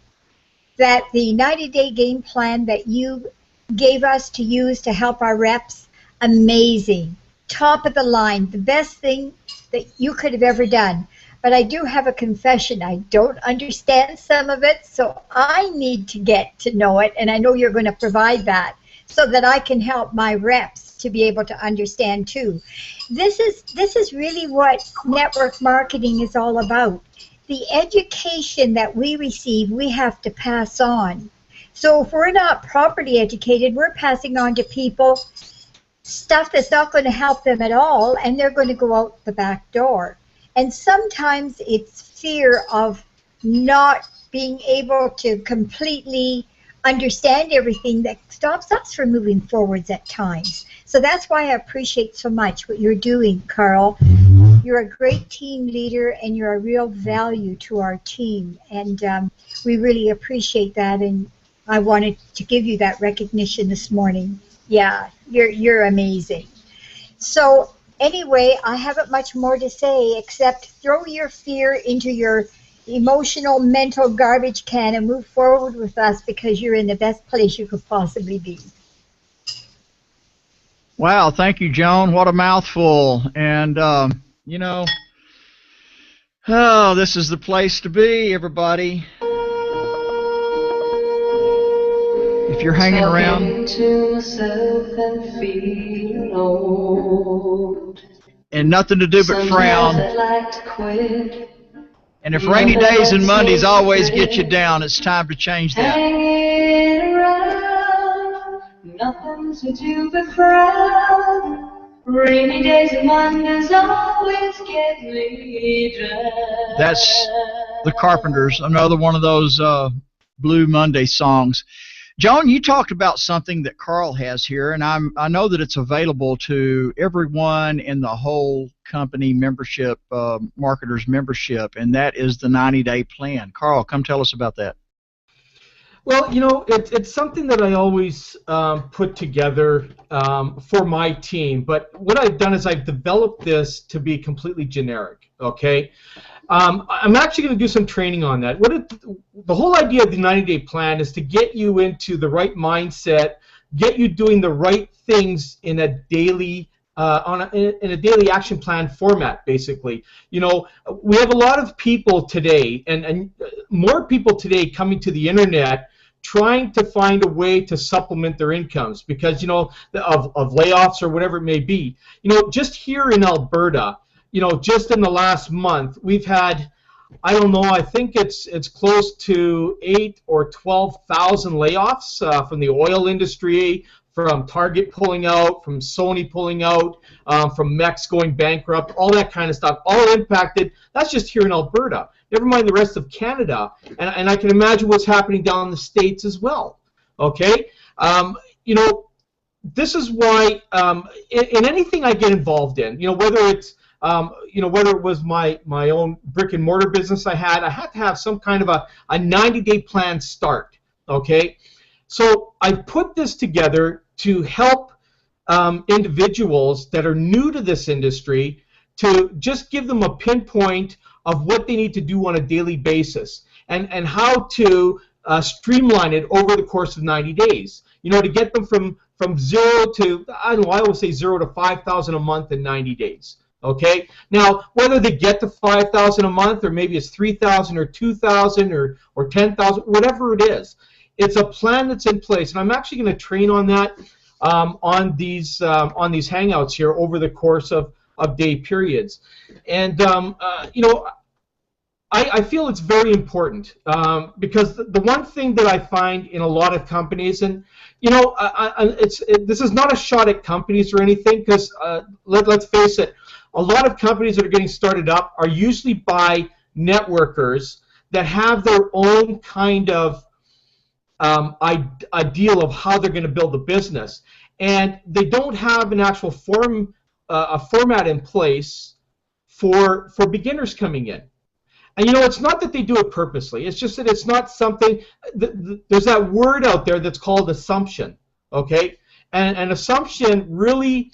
that the 90-day game plan that you gave us to use to help our reps, amazing. Top of the line, the best thing that you could have ever done. But I do have a confession. I don't understand some of it, so I need to get to know it, and I know you're going to provide that so that I can help my reps to be able to understand too. This is really what network marketing is all about. The education that we receive, we have to pass on. So if we're not properly educated, we're passing on to people stuff that's not going to help them at all, and they're going to go out the back door. And sometimes it's fear of not being able to completely understand everything that stops us from moving forwards at times. So that's why I appreciate so much what you're doing, Carl. You're a great team leader, and you're a real value to our team. And we really appreciate that, and I wanted to give you that recognition this morning. Yeah, you're amazing. So anyway, I haven't much more to say except throw your fear into your emotional, mental garbage can and move forward with us, because you're in the best place you could possibly be. Wow, thank you, Joan. What a mouthful. And, you know, oh, this is the place to be, everybody. If you're hanging around to myself and feel alone. And nothing to do but frown. Sometimes I'd like to quit. And if rainy days and Mondays always get you down, it's time to change that. Hanging around, nothing to do but frown. Rainy days and Mondays always get me down. That's the Carpenters, another one of those Blue Monday songs. Joan, you talked about something that Carl has here, and I know that it's available to everyone in the whole company membership, marketers membership, and that is the 90-day plan. Carl, come tell us about that. Well, you know, it's something that I always put together for my team, but what I've done is I've developed this to be completely generic, okay? I'm actually going to do some training on that. The whole idea of the 90-day plan is to get you into the right mindset, get you doing the right things in a daily in a daily action plan format, basically. You know, we have a lot of people today, and more people today coming to the internet, trying to find a way to supplement their incomes because, you know, of layoffs or whatever it may be. You know, just here in Alberta, you know, just in the last month, we've had, I don't know, I think it's close to 8,000 or 12,000 layoffs from the oil industry, from Target pulling out, from Sony pulling out, from Mex going bankrupt, all that kind of stuff, all impacted. That's just here in Alberta. Never mind the rest of Canada, and I can imagine what's happening down in the States as well. Okay, you know, this is why in anything I get involved in, you know, whether it's you know, whether it was my own brick and mortar business I had to have some kind of a 90-day plan start. Okay, so I put this together to help individuals that are new to this industry, to just give them a pinpoint of what they need to do on a daily basis. and how to streamline it over the course of 90 days. You know, to get them from 0 to, I don't know, I always say 0 to 5,000 a month in 90 days. Okay. Now, whether they get to 5,000 a month, or maybe it's 3,000 or 2,000 or 10,000, whatever it is, it's a plan that's in place, and I'm actually going to train on that on these hangouts here over the course of day periods. And you know, I feel it's very important because the one thing that I find in a lot of companies, and you know, this is not a shot at companies or anything, because let's face it, a lot of companies that are getting started up are usually by networkers that have their own kind of ideal of how they're going to build a business, and they don't have an actual format in place for beginners coming in. And you know, it's not that they do it purposely. It's just that it's not something. There's that word out there that's called assumption. Okay, and assumption really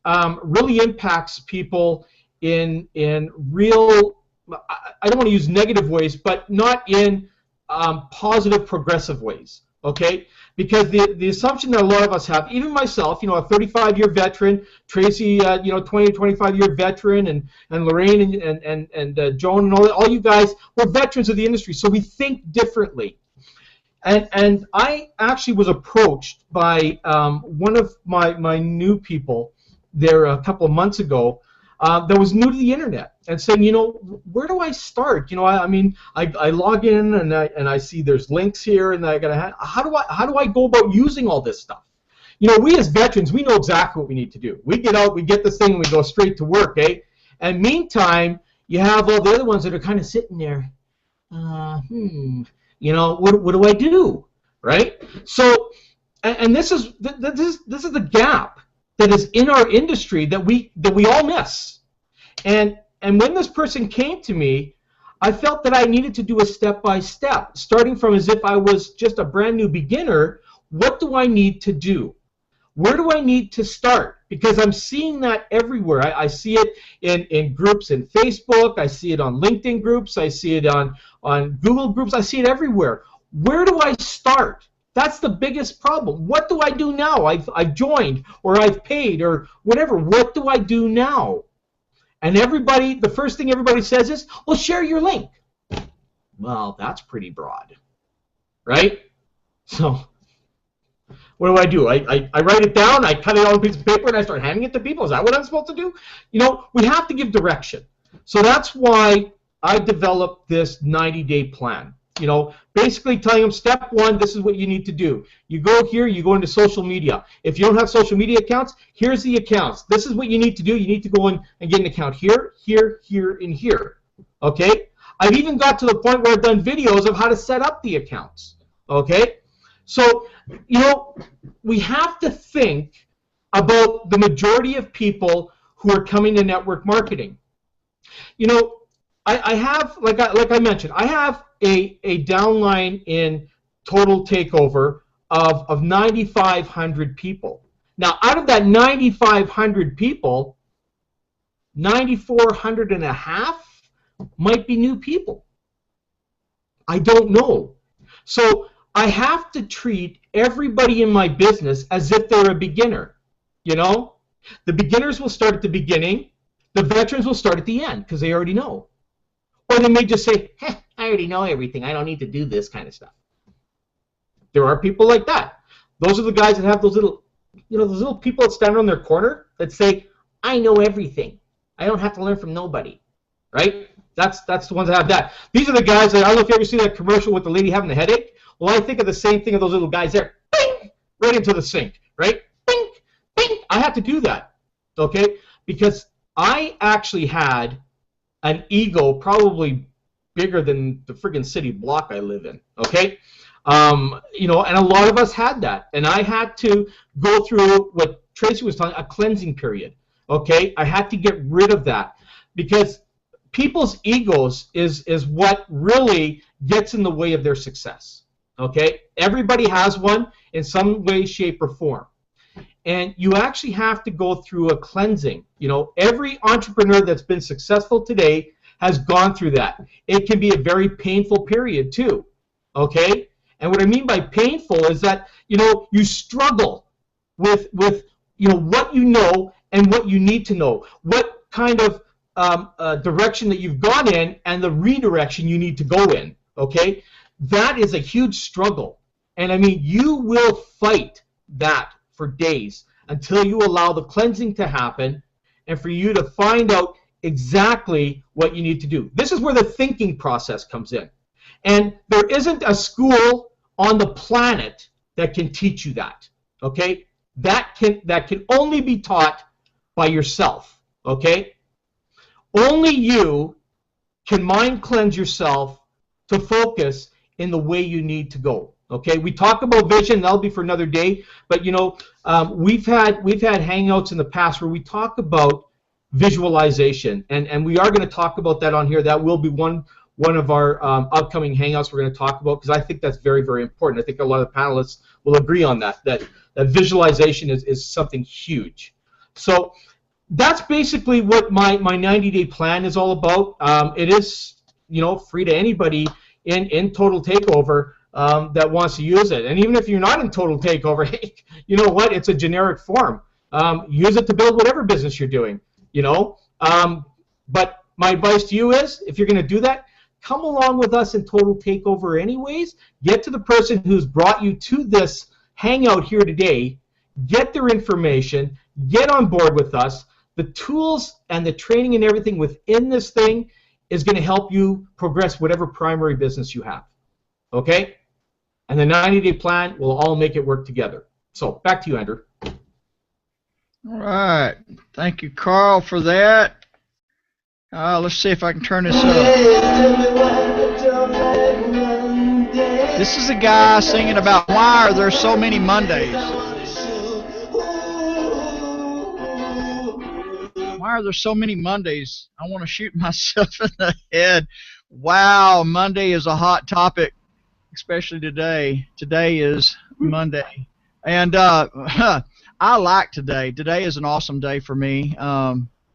impacts people in real. I don't want to use negative ways, but not in positive, progressive ways. Okay, because the assumption that a lot of us have, even myself, you know, a 35-year veteran, Tracy, you know, 20 to 25-year veteran, and Lorraine and Joan and all you guys, we're veterans of the industry, so we think differently. And I actually was approached by one of my new people there a couple of months ago that was new to the internet, and saying, you know, where do I start? You know, I mean, I log in and I see there's links here, and I gotta how do I go about using all this stuff? You know, we as veterans, we know exactly what we need to do. We get out, we get this thing, and we go straight to work, eh? And meantime, you have all the other ones that are kind of sitting there. You know, what do I do, right? So, and this is the gap that is in our industry that we all miss. And when this person came to me, I felt that I needed to do a step-by-step, starting from as if I was just a brand new beginner. What do I need to do? Where do I need to start? Because I'm seeing that everywhere. I see it in groups in Facebook. I see it on LinkedIn groups. I see it on Google groups. I see it everywhere. Where do I start? That's the biggest problem. What do I do now? I've joined, or I've paid, or whatever. What do I do now? And everybody, the first thing everybody says is, well, share your link. Well, that's pretty broad, right? So what do? I write it down, I cut it on a piece of paper, and I start handing it to people. Is that what I'm supposed to do? You know, we have to give direction. So that's why I developed this 90-day plan. You know, basically telling them, step one, this is what you need to do. You go here, you go into social media. If you don't have social media accounts, here's the accounts. This is what you need to do. You need to go in and get an account here, here, here, and here. Okay? I've even got to the point where I've done videos of how to set up the accounts. Okay? So, you know, we have to think about the majority of people who are coming to network marketing. You know, I have, like I mentioned, I have a downline in Total TakeOver of 9,500 people. Now, out of that 9,500 people, 9,400 and a half might be new people. I don't know. So I have to treat everybody in my business as if they're a beginner. You know, the beginners will start at the beginning. The veterans will start at the end because they already know. Or they may just say, "Heh, I already know everything. I don't need to do this kind of stuff." There are people like that. Those are the guys that have those little, you know, those little people that stand on their corner that say, "I know everything. I don't have to learn from nobody." Right? That's the ones that have that. These are the guys that, I don't know if you ever see that commercial with the lady having a headache. Well, I think of the same thing of those little guys there. Bing! Right into the sink. Right? Bing! Bing! I had to do that. Okay? Because I actually had an ego probably bigger than the friggin' city block I live in, okay? You know, and a lot of us had that, and I had to go through what Tracy was talking, a cleansing period, okay? I had to get rid of that because people's egos is what really gets in the way of their success, okay? Everybody has one in some way, shape, or form. And you actually have to go through a cleansing. You know, every entrepreneur that's been successful today has gone through that. It can be a very painful period too, okay? And what I mean by painful is that, you struggle with what you know and what you need to know, what kind of direction that you've gone in and the redirection you need to go in, okay? That is a huge struggle. And I mean, you will fight that for days until you allow the cleansing to happen and for you to find out exactly what you need to do. This is where the thinking process comes in. And there isn't a school on the planet that can teach you that, okay? That can only be taught by yourself, okay? Only you can mind cleanse yourself to focus in the way you need to go, okay? We talk about vision, that'll be for another day, but we've had hangouts in the past where we talk about visualization, and we are going to talk about that on here. That will be one of our upcoming hangouts we're going to talk about, because I think that's very, very important. I think a lot of the panelists will agree on that visualization is something huge. So that's basically what my 90-day plan is all about. It is free to anybody in Total Takeover that wants to use it. And even if you're not in Total Takeover, hey, you know what? It's a generic form. Use it to build whatever business you're doing. But my advice to you is, if you're going to do that, come along with us in Total Takeover anyways. Get to the person who's brought you to this hangout here today. Get their information. Get on board with us. The tools and the training and everything within this thing is going to help you progress whatever primary business you have. Okay? And the 90-day plan will all make it work together. So back to you, Andrew. All right. Thank you, Carl, for that. Let's see if I can turn this up. This is a guy singing about why are there so many Mondays. Why are there so many Mondays? I want to shoot myself in the head. Wow, Monday is a hot topic, especially today. Today is Monday. And I like today. Today is an awesome day for me.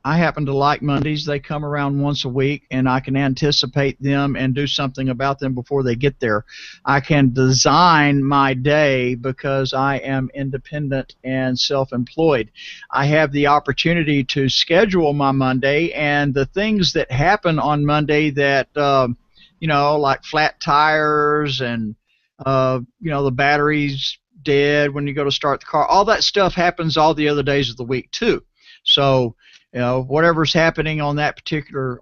I happen to like Mondays. They come around once a week, and I can anticipate them and do something about them before they get there. I can design my day because I am independent and self-employed. I have the opportunity to schedule my Monday, and the things that happen on Monday that, like flat tires and, the batteries dead when you go to start the car, all that stuff happens all the other days of the week too. So, whatever's happening on a particular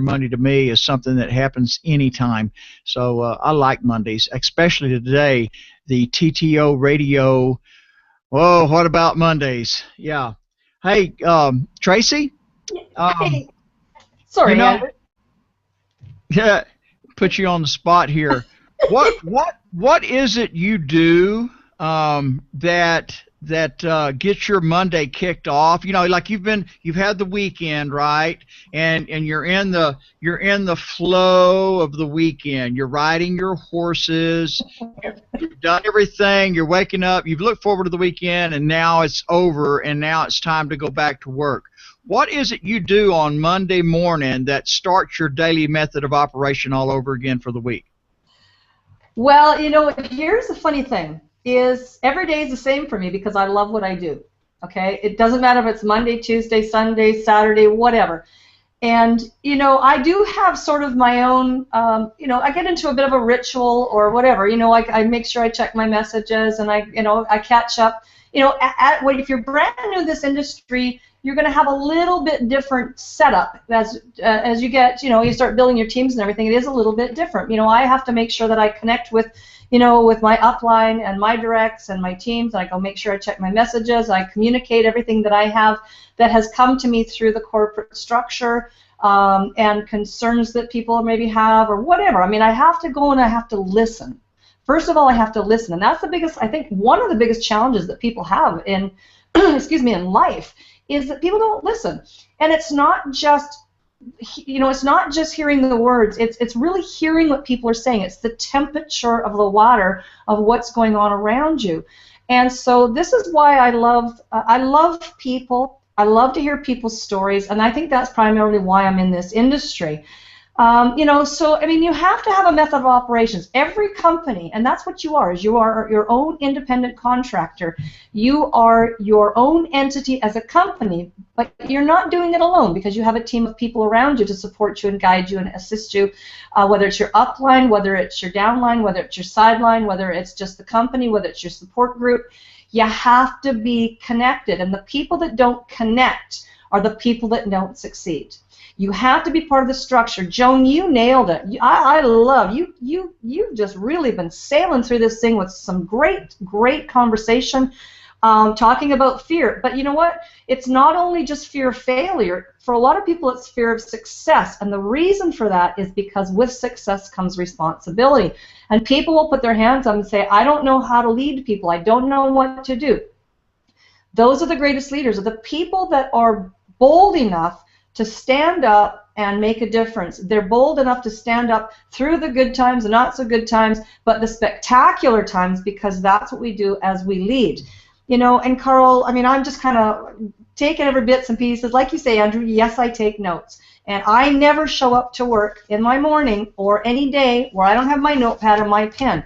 Monday to me is something that happens anytime. So I like Mondays, especially today, the TTO radio. Whoa, what about Mondays? Yeah. Hey, Tracy? Hey. Sorry, Andrew. Yeah, put you on the spot here. What is it you do that gets your Monday kicked off? Like you've had the weekend, right? And you're in the flow of the weekend. You're riding your horses. You've done everything. You're waking up. You've looked forward to the weekend, and now it's over, and now it's time to go back to work. What is it you do on Monday morning that starts your daily method of operation all over again for the week? Well, here's the funny thing, is every day is the same for me because I love what I do, okay? It doesn't matter if it's Monday, Tuesday, Sunday, Saturday, whatever. And, I do have sort of my own, I get into a bit of a ritual or whatever. I make sure I check my messages and I catch up. If you're brand new in this industry, you're going to have a little bit different setup as you get, you start building your teams and everything. It is a little bit different. I have to make sure that I connect with, with my upline and my directs and my teams. And I go make sure I check my messages. I communicate everything that I have that has come to me through the corporate structure and concerns that people maybe have or whatever. I mean, I have to go and I have to listen. First of all, I have to listen, and that's the biggest. I think one of the biggest challenges that people have in, in life, is that people don't listen. And it's not just, it's not just hearing the words. It's really hearing what people are saying. It's the temperature of the water of what's going on around you. And so this is why I love people. I love to hear people's stories, and I think that's primarily why I'm in this industry. So I mean, you have to have a method of operations. Every company, and that's what you are, is you are your own independent contractor. You are your own entity as a company, but you're not doing it alone because you have a team of people around you to support you and guide you and assist you, whether it's your upline, whether it's your downline, whether it's your sideline, whether it's just the company, whether it's your support group. You have to be connected, and the people that don't connect are the people that don't succeed. You have to be part of the structure. Joan, you nailed it. I love you. You've just really been sailing through this thing with some great conversation, talking about fear. But you know what? It's not only just fear of failure. For a lot of people, it's fear of success. And the reason for that is because with success comes responsibility. And people will put their hands up and say, I don't know how to lead people. I don't know what to do. Those are the greatest leaders, are the people that are bold enough to stand up and make a difference. They're bold enough to stand up through the good times, the not so good times, but the spectacular times, because that's what we do as we lead. And Carl, I mean, I'm just kind of taking every bits and pieces. Like you say, Andrew, yes, I take notes. And I never show up to work in my morning or any day where I don't have my notepad and my pen.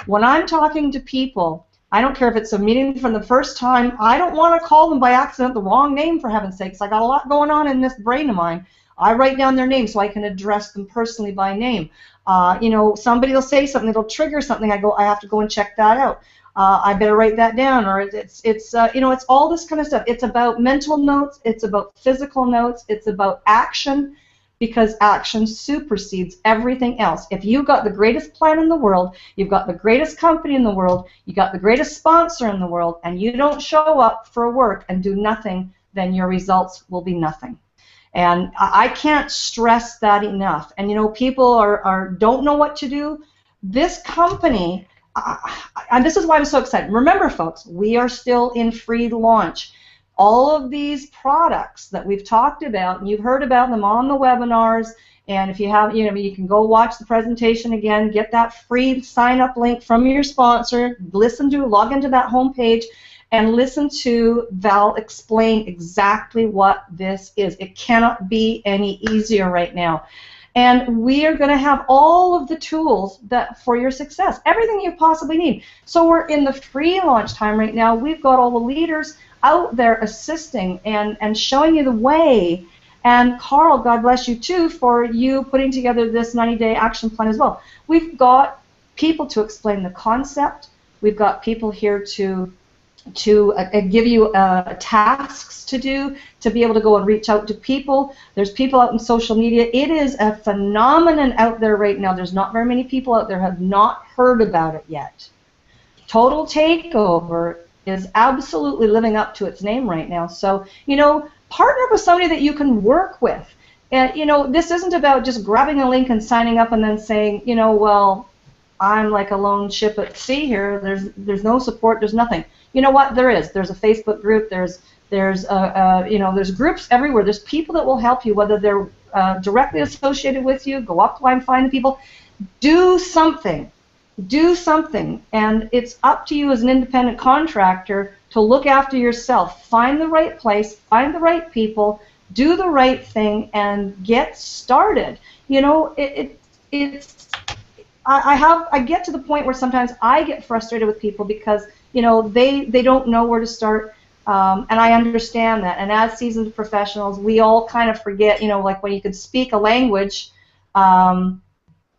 When I'm talking to people, I don't care if it's a meeting from the first time. I don't want to call them by accident the wrong name, for heaven's sakes. I got a lot going on in this brain of mine. I write down their name so I can address them personally by name. Somebody will say something that'll trigger something. I have to go and check that out. I better write that down. Or it's all this kind of stuff. It's about mental notes. It's about physical notes. It's about action, because action supersedes everything else. If you've got the greatest plan in the world, you've got the greatest company in the world, you've got the greatest sponsor in the world, and you don't show up for work and do nothing, then your results will be nothing. And I can't stress that enough. And people don't know what to do. This company, and this is why I'm so excited. Remember, folks, we are still in free launch. All of these products that we've talked about, and you've heard about them on the webinars, and if you have, you can go watch the presentation again, get that free sign-up link from your sponsor, log into that homepage, and listen to Val explain exactly what this is. It cannot be any easier right now. And we are going to have all of the tools for your success, everything you possibly need. So we're in the free launch time right now. We've got all the leaders out there assisting and showing you the way. And Carl, God bless you too, for you putting together this 90-day action plan as well. We've got people to explain the concept. We've got people here to give you tasks to do, to be able to go and reach out to people. There's people out in social media. It is a phenomenon out there right now. There's not very many people out there who have not heard about it yet. Total Takeover is absolutely living up to its name right now. So, partner with somebody that you can work with. And, this isn't about just grabbing a link and signing up and then saying, well, I'm like a lone ship at sea here. There's no support. There's nothing. You know what? There is. There's a Facebook group. There's groups everywhere. There's people that will help you, whether they're directly associated with you. Go offline, find the people. Do something. Do something, and it's up to you as an independent contractor to look after yourself. Find the right place, find the right people, do the right thing, and get started. I get to the point where sometimes I get frustrated with people because they don't know where to start, and I understand that. And as seasoned professionals, we all kind of forget. Like when you can speak a language.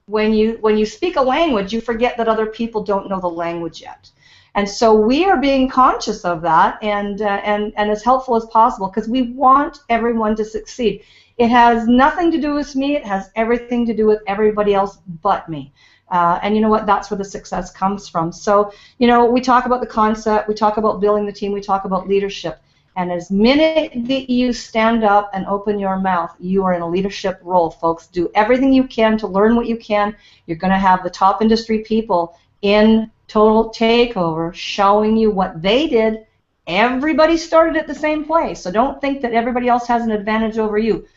When you speak a language, you forget that other people don't know the language yet. And so we are being conscious of that and as helpful as possible, because we want everyone to succeed. It has nothing to do with me. It has everything to do with everybody else but me. And you know what? That's where the success comes from. So, we talk about the concept. We talk about building the team. We talk about leadership. And as minute that you stand up and open your mouth, you are in a leadership role, folks. Do everything you can to learn what you can. You're going to have the top industry people in Total Takeover showing you what they did. Everybody started at the same place, so don't think that everybody else has an advantage over you.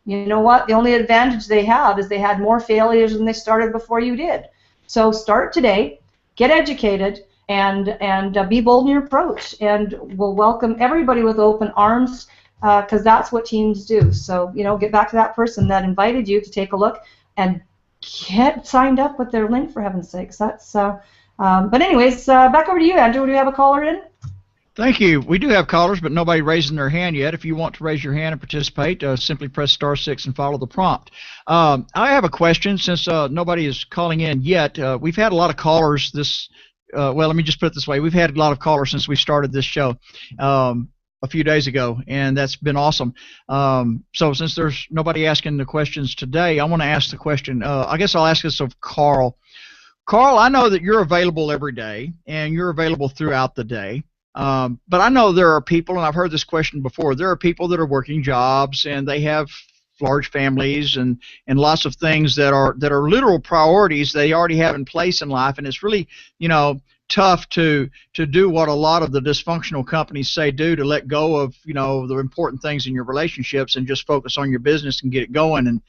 You know what? The only advantage they have is they had more failures than they started before you did. So start today, get educated, and be bold in your approach, and we'll welcome everybody with open arms. because that's what teams do. So, get back to that person that invited you to take a look and get signed up with their link, for heaven's sakes. That's but anyways, back over to you, Andrew. Do we have a caller in? Thank you. We do have callers, but nobody raising their hand yet. If you want to raise your hand and participate, simply press *6 and follow the prompt. I have a question since nobody is calling in yet. We've had a lot of callers this. Well, let me just put it this way: we've had a lot of callers since we started this show a few days ago, and that's been awesome. So since there's nobody asking the questions today, I want to ask the question. I guess I'll ask this of Carl. Carl, I know that you're available every day, and you're available throughout the day. But I know there are people, and I've heard this question before, there are people that are working jobs and they have large families and lots of things that are literal priorities they already have in place in life, and it's really, tough to do what a lot of the dysfunctional companies say do, to let go of, the important things in your relationships and just focus on your business and get it going. And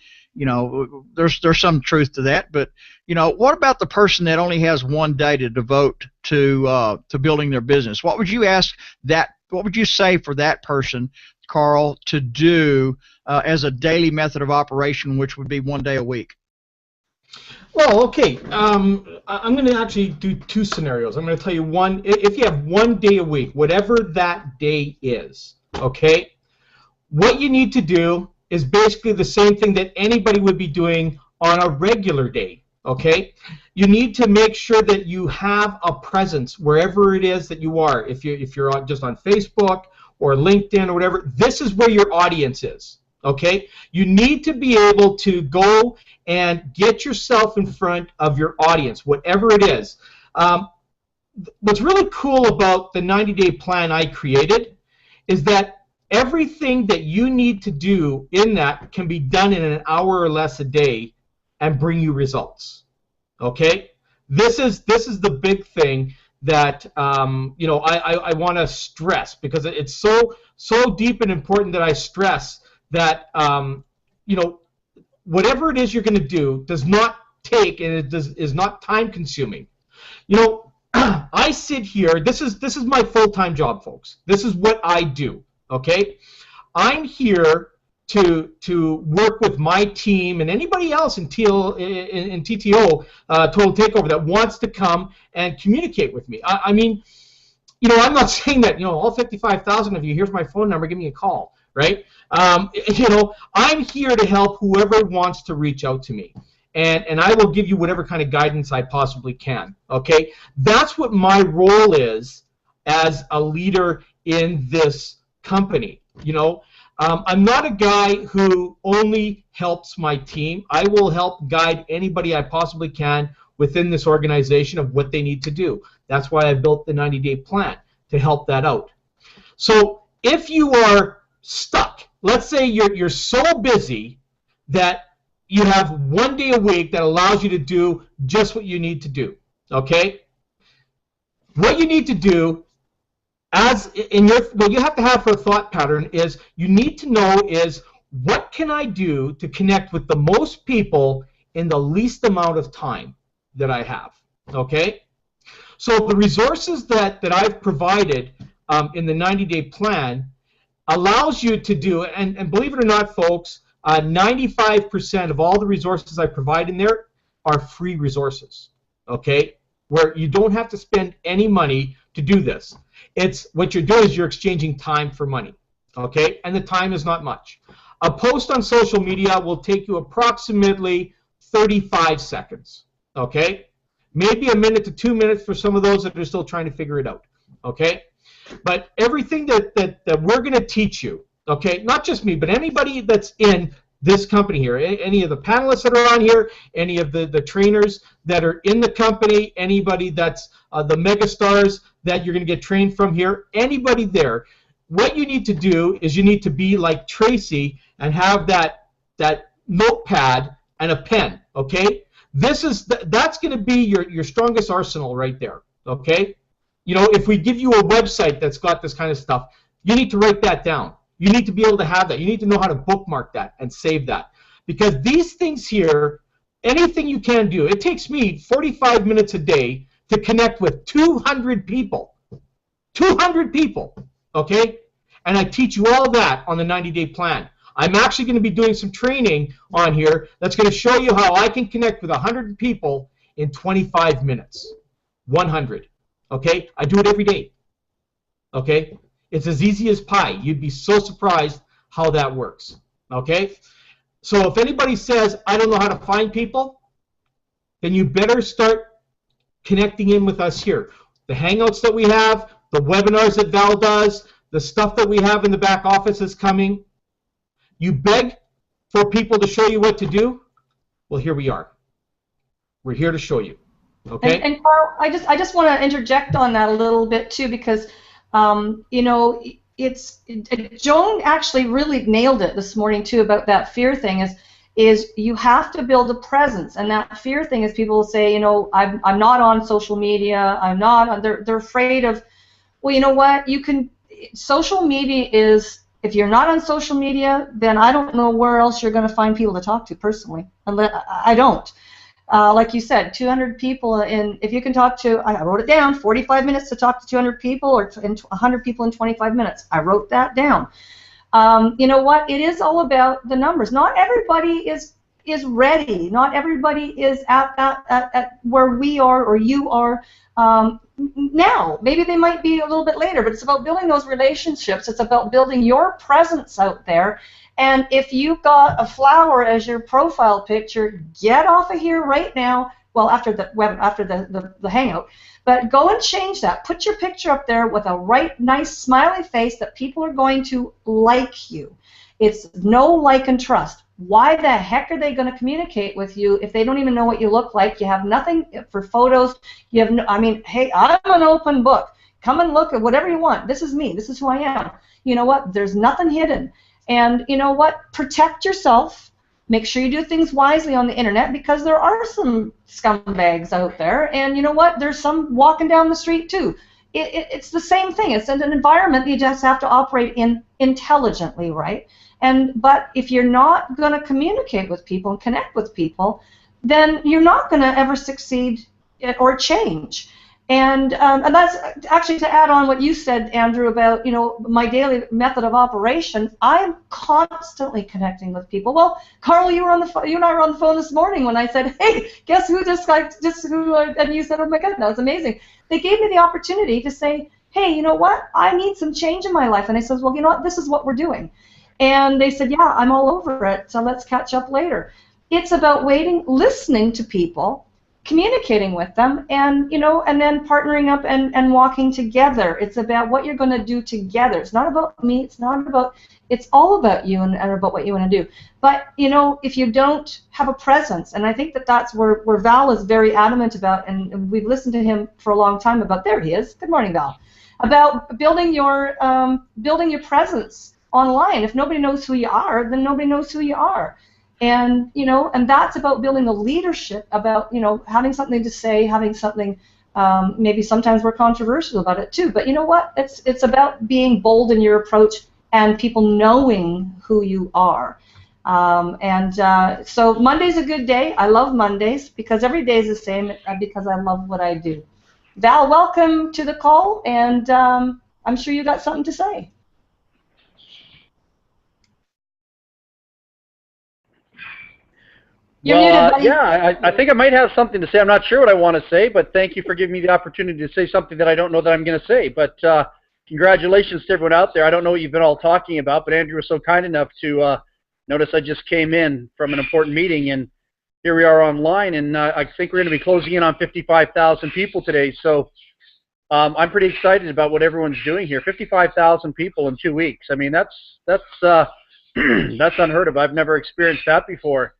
there's some truth to that, but what about the person that only has one day to devote to building their business? What would you say for that person, Carl, to do as a daily method of operation, which would be one day a week? Well, okay. I'm going to actually do two scenarios. I'm going to tell you one. If you have one day a week, whatever that day is, okay, what you need to do is basically the same thing that anybody would be doing on a regular day, okay? You need to make sure that you have a presence wherever it is that you are. If you're just on Facebook or LinkedIn or whatever, this is where your audience is, okay? You need to be able to go and get yourself in front of your audience, whatever it is. What's really cool about the 90-day plan I created is that everything that you need to do in that can be done in an hour or less a day and bring you results. Okay? This is the big thing that I want to stress, because it's so deep and important that I stress that whatever it is you're going to do does not take, and it is not time consuming. I sit here, this is my full-time job, folks. This is what I do. Okay, I'm here to work with my team and anybody else in TTO, Total Takeover, that wants to come and communicate with me. I mean, I'm not saying that, all 55,000 of you, here's my phone number, give me a call, right? I'm here to help whoever wants to reach out to me. And I will give you whatever kind of guidance I possibly can, okay? That's what my role is as a leader in this company. I'm not a guy who only helps my team. I will help guide anybody I possibly can within this organization of what they need to do. That's why I built the 90-day plan, to help that out. So if you are stuck, let's say you're so busy that you have one day a week that allows you to do just what you need to do, okay? What you need to do, what you have to have for a thought pattern is, you need to know is, what can I do to connect with the most people in the least amount of time that I have, okay? So the resources that I've provided in the 90-day plan allows you to do, and believe it or not, folks, 95% of all the resources I provide in there are free resources, okay? Where you don't have to spend any money to do this. It's what you're doing is you're exchanging time for money, okay? And the time is not much. A post on social media will take you approximately 35 seconds, okay? Maybe a minute to 2 minutes for some of those that are still trying to figure it out, okay? But everything that we're going to teach you, okay, not just me, but anybody that's in this company here, any of the panelists that are on here, any of the trainers that are in the company, anybody that's the megastars that you're going to get trained from here, anybody there, what you need to do is you need to be like Tracy and have that notepad and a pen, okay? That's going to be your strongest arsenal right there, okay? If we give you a website that's got this kind of stuff, you need to write that down. You need to be able to have that. You need to know how to bookmark that and save that. Because these things here, anything you can do, it takes me 45 minutes a day to connect with 200 people. 200 people, okay? And I teach you all that on the 90-day plan. I'm actually going to be doing some training on here that's going to show you how I can connect with 100 people in 25 minutes. 100. Okay? I do it every day. Okay? It's as easy as pie. You'd be so surprised how that works. Okay? So if anybody says, I don't know how to find people, then you better start connecting in with us here. The Hangouts that we have, the webinars that Val does, the stuff that we have in the back office is coming. You beg for people to show you what to do. Well, here we are. We're here to show you. Okay? And Carl, I just want to interject on that a little bit too, because you know, Joan actually really nailed it this morning too about that fear thing. Is you have to build a presence, and that fear thing is people will say, you know, I'm not on social media. I'm not. They're afraid of. Well, you know what? You can. Social media is. If you're not on social media, then I don't know where else you're going to find people to talk to personally. I don't. Like you said, 200 people, and if you can talk to, I wrote it down, 45 minutes to talk to 200 people, or 100 people in 25 minutes. I wrote that down. You know what? It is all about the numbers. Not everybody is ready. Not everybody is at where we are or you are now. Maybe they might be a little bit later, but it's about building those relationships. It's about building your presence out there. And if you've got a flower as your profile picture, get off of here right now. Well, after the hangout, but go and change that. Put your picture up there with a nice smiley face that people are going to like you. It's no like and trust. Why the heck are they going to communicate with you if they don't even know what you look like? You have nothing for photos. You have no. I mean, hey, I'm an open book. Come and look at whatever you want. This is me. This is who I am. You know what? There's nothing hidden. And you know what? Protect yourself. Make sure you do things wisely on the internet, because there are some scumbags out there. And you know what? There's some walking down the street too. It's the same thing. It's an environment you just have to operate in intelligently, right? But if you're not going to communicate with people and connect with people, then you're not going to ever succeed or change. And that's actually to add on what you said, Andrew, about, you know, my daily method of operation. I'm constantly connecting with people. Well, Carl, you and I were on the phone this morning when I said, "Hey, guess who and you said, "Oh my God, that was amazing." They gave me the opportunity to say, "Hey, you know what? I need some change in my life." And I said, "Well, you know what? This is what we're doing." And they said, "Yeah, I'm all over it. So let's catch up later." It's about waiting, listening to people, communicating with them, and you know, and then partnering up and walking together. It's about what you're going to do together. It's not about me. It's all about you and about what you want to do. But you know, if you don't have a presence, and I think that's where Val is very adamant about, and we've listened to him for a long time about. There he is. Good morning, Val. About building your presence online. If nobody knows who you are, then nobody knows who you are. And you know, and that's about building the leadership, about, you know, having something to say, having something. Maybe sometimes we're controversial about it too, but you know what? It's about being bold in your approach and people knowing who you are. So Monday's a good day. I love Mondays because every day is the same, because I love what I do. Val, welcome to the call, and I'm sure you got something to say. You're muted, buddy. Yeah, I think I might have something to say. I'm not sure what I want to say, but thank you for giving me the opportunity to say something that I don't know that I'm going to say. But congratulations to everyone out there. I don't know what you've been all talking about, but Andrew was so kind enough to notice I just came in from an important meeting, and here we are online, and I think we're going to be closing in on 55,000 people today. So I'm pretty excited about what everyone's doing here. 55,000 people in 2 weeks. I mean, that's that's unheard of. I've never experienced that before.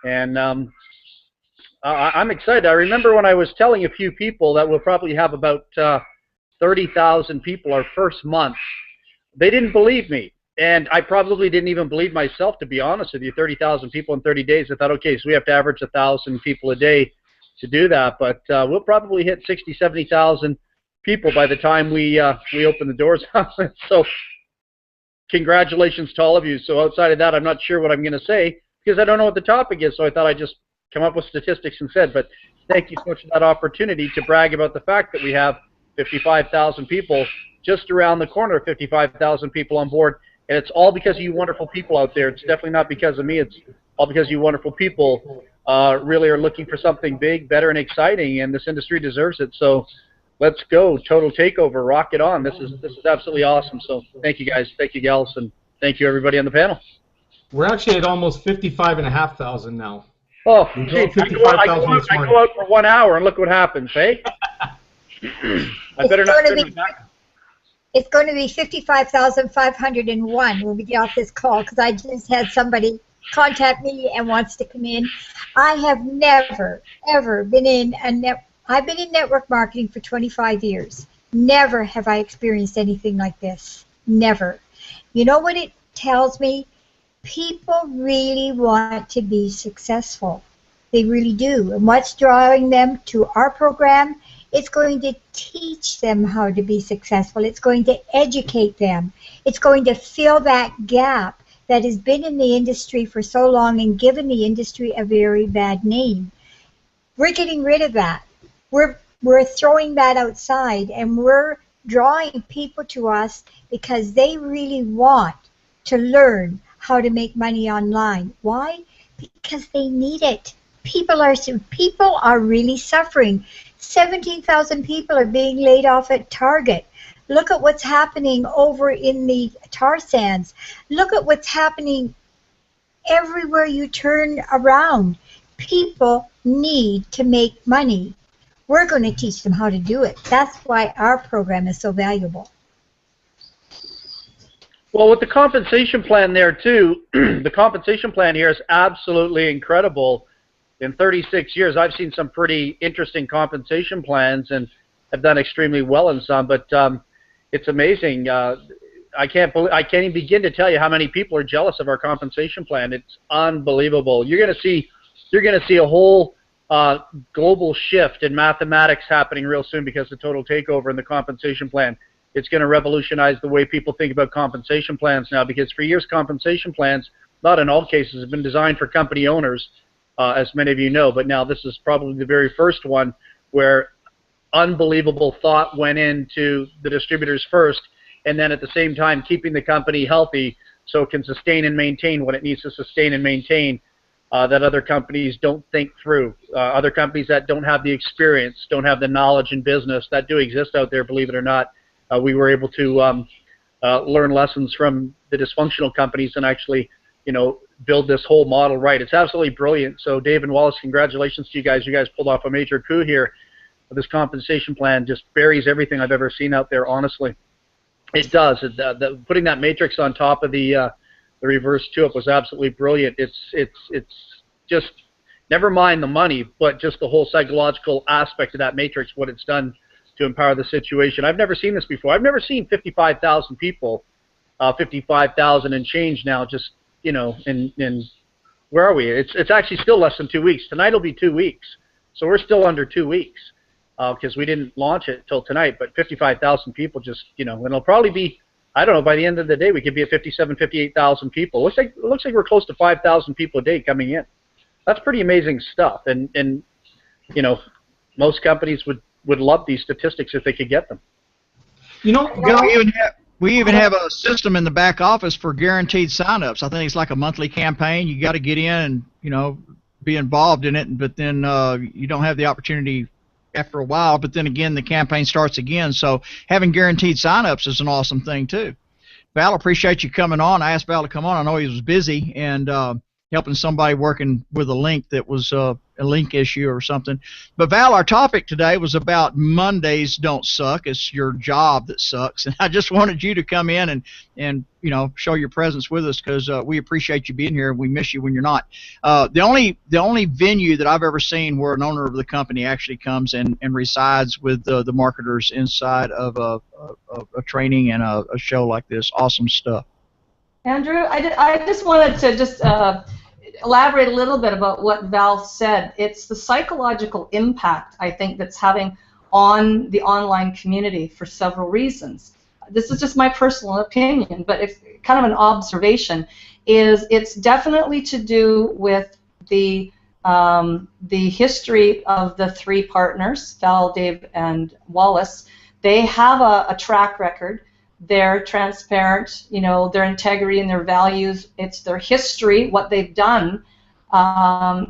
And I'm excited. I remember when I was telling a few people that we'll probably have about 30,000 people our first month. They didn't believe me, and I probably didn't even believe myself, to be honest with you. 30,000 people in 30 days. I thought, okay, so we have to average 1,000 people a day to do that, but we'll probably hit 60,000, 70,000 people by the time we open the doors. So congratulations to all of you. So outside of that, I'm not sure what I'm going to say, because I don't know what the topic is, so I thought I'd just come up with statistics instead. But thank you so much for that opportunity to brag about the fact that we have 55,000 people just around the corner, 55,000 people on board, and it's all because of you wonderful people out there. It's definitely not because of me. It's all because you wonderful people really are looking for something big, better, and exciting, and this industry deserves it. So let's go, Total Takeover, rock it on. This is absolutely awesome. So thank you guys, thank you gals, and thank you everybody on the panel. We're actually at almost 55,500 now. Oh, We geez, drove 55,000 this I morning. go out for 1 hour and look what happens, hey? I better not sit back. It's going to be 55,501 when we get off this call, because I just had somebody contact me and wants to come in. I have never, ever been in I've been in network marketing for 25 years. Never have I experienced anything like this. Never. You know what it tells me? People really want to be successful. They really do. And what's drawing them to our program? It's going to teach them how to be successful. It's going to educate them. It's going to fill that gap that has been in the industry for so long and given the industry a very bad name. We're getting rid of that. We're throwing that outside, and we're drawing people to us because they really want to learn how to make money online. Why? Because they need it. People are really suffering. 17,000 people are being laid off at Target. Look at what's happening over in the tar sands. Look at what's happening everywhere you turn around. People need to make money. We're going to teach them how to do it. That's why our program is so valuable. Well, with the compensation plan there, too, the compensation plan here is absolutely incredible. In 36 years, I've seen some pretty interesting compensation plans and have done extremely well in some, but it's amazing. I can't even begin to tell you how many people are jealous of our compensation plan. It's unbelievable. You're going to see a whole global shift in mathematics happening real soon because of Total Takeover and the compensation plan. It's going to revolutionize the way people think about compensation plans now, because for years compensation plans, not in all cases, have been designed for company owners, as many of you know, but now this is probably the very first one where unbelievable thought went into the distributors first, and then at the same time keeping the company healthy so it can sustain and maintain what it needs to sustain and maintain, that other companies don't think through. Other companies that don't have the experience, don't have the knowledge in business, that do exist out there, believe it or not. We were able to learn lessons from the dysfunctional companies and actually, build this whole model right. It's absolutely brilliant. So Dave and Wallace, congratulations to you guys. You guys pulled off a major coup here. This compensation plan just buries everything I've ever seen out there, honestly. It does. Putting that matrix on top of the reverse two-up was absolutely brilliant. It's just, never mind the money, but just the whole psychological aspect of that matrix, what it's done to empower the situation. I've never seen this before. I've never seen 55,000 people, 55,000 and change now, just, in where are we? It's actually still less than 2 weeks. Tonight will be 2 weeks. So we're still under 2 weeks because we didn't launch it till tonight, but 55,000 people just, and it'll probably be, I don't know, by the end of the day we could be at 57, 58,000 people. It looks like we're close to 5,000 people a day coming in. That's pretty amazing stuff. And most companies would love these statistics if they could get them. We even have a system in the back office for guaranteed signups. I think it's like a monthly campaign. You got to get in and be involved in it, but then you don't have the opportunity after a while. But then again, the campaign starts again. So having guaranteed signups is an awesome thing too. Val, appreciate you coming on. I asked Val to come on. I know he was busy and helping somebody working with a link that was a link issue or something. But Val, our topic today was about Mondays don't suck. It's your job that sucks. And I just wanted you to come in and show your presence with us because we appreciate you being here and we miss you when you're not. The only venue that I've ever seen where an owner of the company actually comes and resides with the marketers inside of a training and a show like this. Awesome stuff. Andrew, I just wanted to elaborate a little bit about what Val said. It's the psychological impact, I think, that's having on the online community for several reasons. This is just my personal opinion, but it's kind of an observation. It's definitely to do with the history of the three partners, Val, Dave, and Wallace. They have a track record. They're transparent, you know, their integrity and their values. It's their history, what they've done.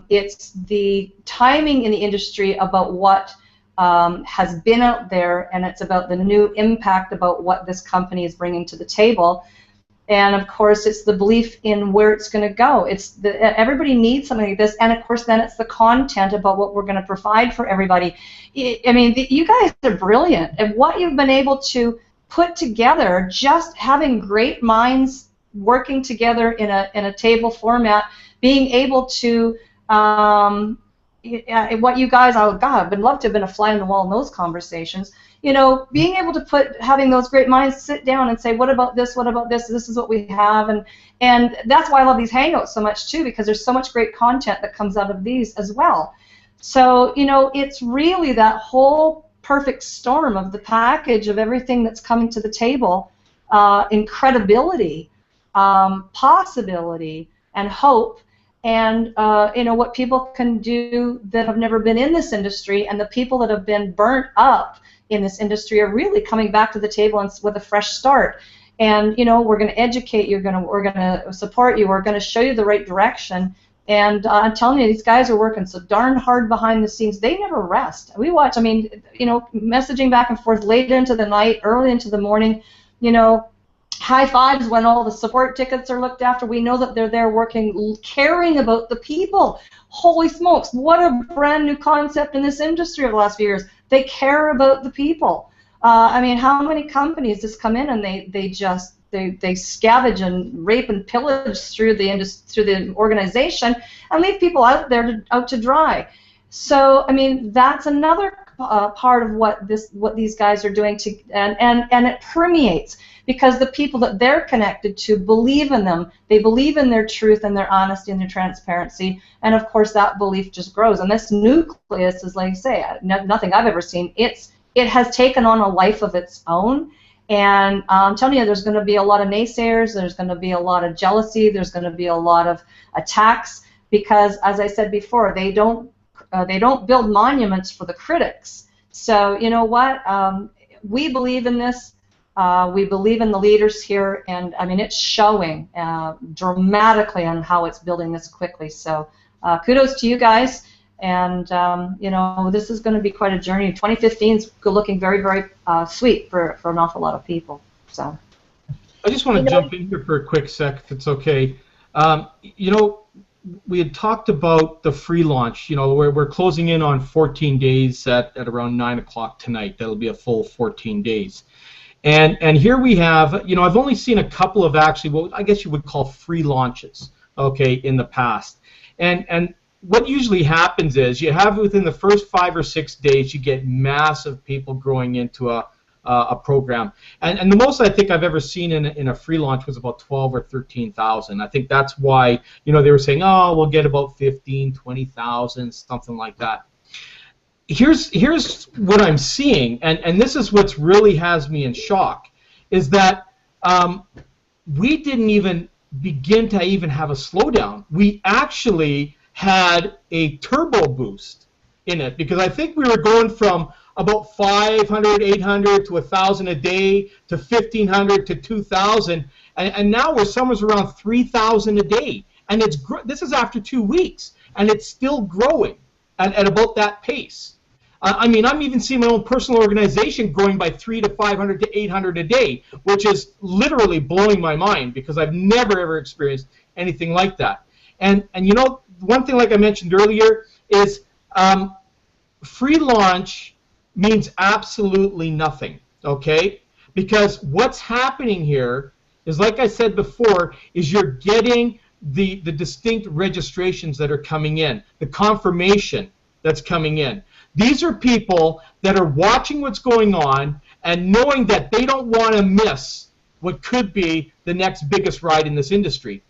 It's the timing in the industry about what has been out there, and it's about the new impact about what this company is bringing to the table. And of course, it's the belief in where it's going to go. It's everybody needs something like this, and of course, then it's the content about what we're going to provide for everybody. I mean, you guys are brilliant, and what you've been able to put together, just having great minds working together in a table format, being able to what you guys, oh God, I'd love to have been a fly on the wall in those conversations. You know, being able to having those great minds sit down and say, what about this, what about this, this is what we have, and that's why I love these Hangouts so much too, because there's so much great content that comes out of these as well. So, you know, it's really that whole perfect storm of the package of everything that's coming to the table, in credibility, possibility, and hope, and you know, what people can do that have never been in this industry, and the people that have been burnt up in this industry are really coming back to the table and with a fresh start. And you know, we're going to educate you, we're going to support you, we're going to show you the right direction. And I'm telling you, these guys are working so darn hard behind the scenes. They never rest. We watch, I mean, you know, messaging back and forth late into the night, early into the morning, you know, high fives when all the support tickets are looked after. We know that they're there working, caring about the people. Holy smokes, what a brand new concept in this industry over the last few years. They care about the people. I mean, how many companies just come in and they scavenge and rape and pillage through the organization and leave people out there out to dry. So I mean, that's another part of what these guys are doing and it permeates, because the people that they're connected to believe in them. They believe in their truth and their honesty and their transparency, and of course that belief just grows. And this nucleus is, like I say, nothing I've ever seen. It has taken on a life of its own. And I'm telling you, there's going to be a lot of naysayers, there's going to be a lot of jealousy, there's going to be a lot of attacks, because, as I said before, they don't build monuments for the critics. So, you know what? We believe in this. We believe in the leaders here, and I mean, it's showing dramatically on how it's building this quickly. So kudos to you guys. And you know, this is going to be quite a journey. 2015 is looking very, very sweet for an awful lot of people. So I just want to jump in here for a quick sec, if it's okay. You know, we had talked about the free launch. You know, we're closing in on 14 days at around 9 o'clock tonight. That'll be a full 14 days. And here we have, you know, I've only seen a couple of actually, well, I guess you would call free launches, okay, in the past. And what usually happens is you have, within the first 5 or 6 days, you get massive people growing into a program. And the most I think I've ever seen in a free launch was about 12 or 13,000. I think that's why, you know, they were saying, oh, we'll get about 15, 20,000, something like that. Here's what I'm seeing, and this is what's really has me in shock, is that we didn't even begin to even have a slowdown. We actually had a turbo boost in it, because I think we were going from about 500, 800 to 1,000 a day to 1,500 to 2,000, and now we're somewhere around 3,000 a day, and this is after 2 weeks, and it's still growing at about that pace. I mean, I'm even seeing my own personal organization growing by 300 to 500 to 800 a day, which is literally blowing my mind, because I've never ever experienced anything like that. And you know, one thing, like I mentioned earlier, is free launch means absolutely nothing, okay? Because what's happening here is, like I said before, is you're getting the distinct registrations that are coming in, the confirmation that's coming in. These are people that are watching what's going on and knowing that they don't want to miss what could be the next biggest ride in this industry.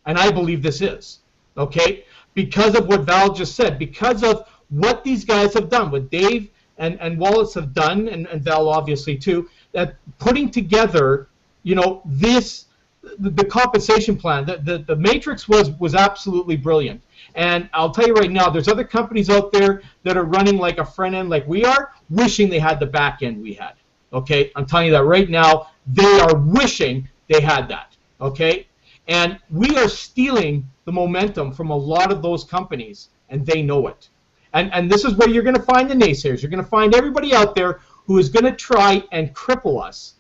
And I believe this is, okay? Because of what Val just said, because of what these guys have done, what Dave and Wallace have done, and Val obviously too, that putting together, you know, the compensation plan, the matrix was absolutely brilliant. And I'll tell you right now, there's other companies out there that are running like a front end like we are, wishing they had the back end we had. Okay, I'm telling you that right now. They are wishing they had that. Okay, and we are stealing the momentum from a lot of those companies, and they know it. And this is where you're going to find the naysayers. You're going to find everybody out there who is going to try and cripple us.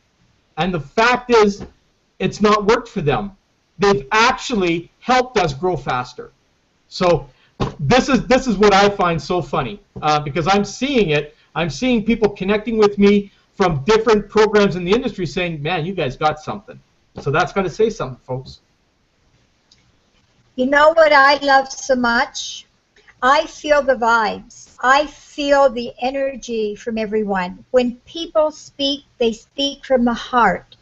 And the fact is, it's not worked for them. They've actually helped us grow faster. So this is what I find so funny, because I'm seeing it. I'm seeing people connecting with me from different programs in the industry saying, man, you guys got something. So that's got to say something, folks. You know what I love so much? I feel the vibes. I feel the energy from everyone. When people speak, they speak from the heart.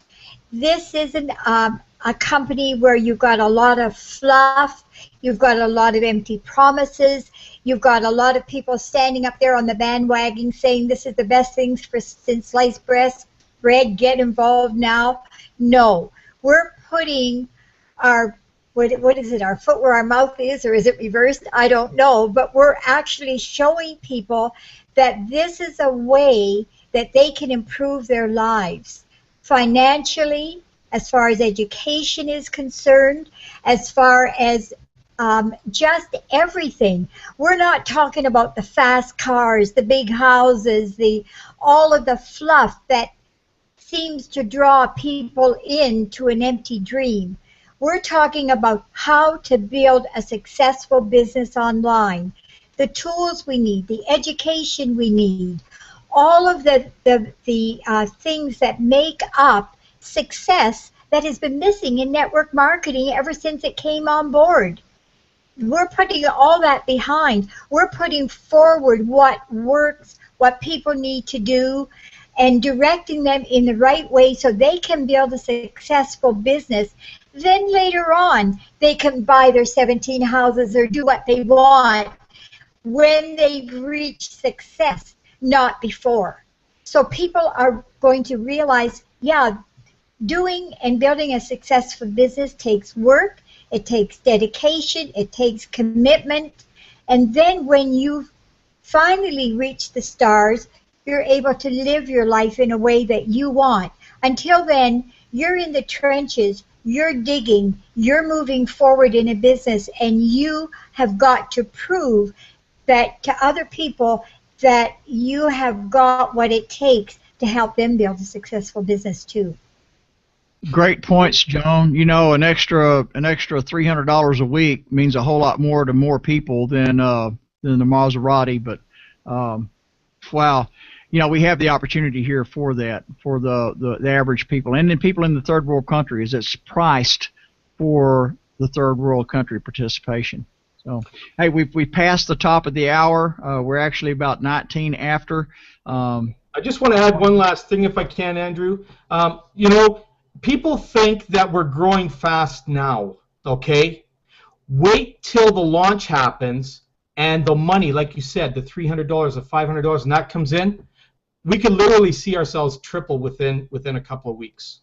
This isn't a company where you've got a lot of fluff, you've got a lot of empty promises, you've got a lot of people standing up there on the bandwagon saying this is the best thing since sliced bread, get involved now. No, we're putting our what is it, our foot where our mouth is, or is it reversed? I don't know, but we're actually showing people that this is a way that they can improve their lives financially, as far as education is concerned, as far as just everything. We're not talking about the fast cars, the big houses, all of the fluff that seems to draw people into an empty dream. We're talking about how to build a successful business online, the tools we need, the education we need, all of the things that make up success that has been missing in network marketing ever since it came on board. We're putting all that behind. We're putting forward what works, what people need to do, and directing them in the right way so they can build a successful business. Then later on, they can buy their 17 houses or do what they want when they've reached success, not before. So people are going to realize, yeah, doing and building a successful business takes work, it takes dedication, it takes commitment, and then when you finally reach the stars, you're able to live your life in a way that you want. Until then, you're in the trenches, you're digging, you're moving forward in a business, and you have got to prove that to other people that you have got what it takes to help them build a successful business too. Great points, Joan. You know, an extra $300 a week means a whole lot more to more people than the Maserati. But wow, you know, we have the opportunity here for that, for the average people, and then people in the third world countries. It's priced for the third world country participation. So, hey, we passed the top of the hour. We're actually about 19 after. I just want to add one last thing, if I can, Andrew. You know, people think that we're growing fast now, okay? Wait till the launch happens and the money, like you said, the $300, the $500, and that comes in, we can literally see ourselves triple within a couple of weeks.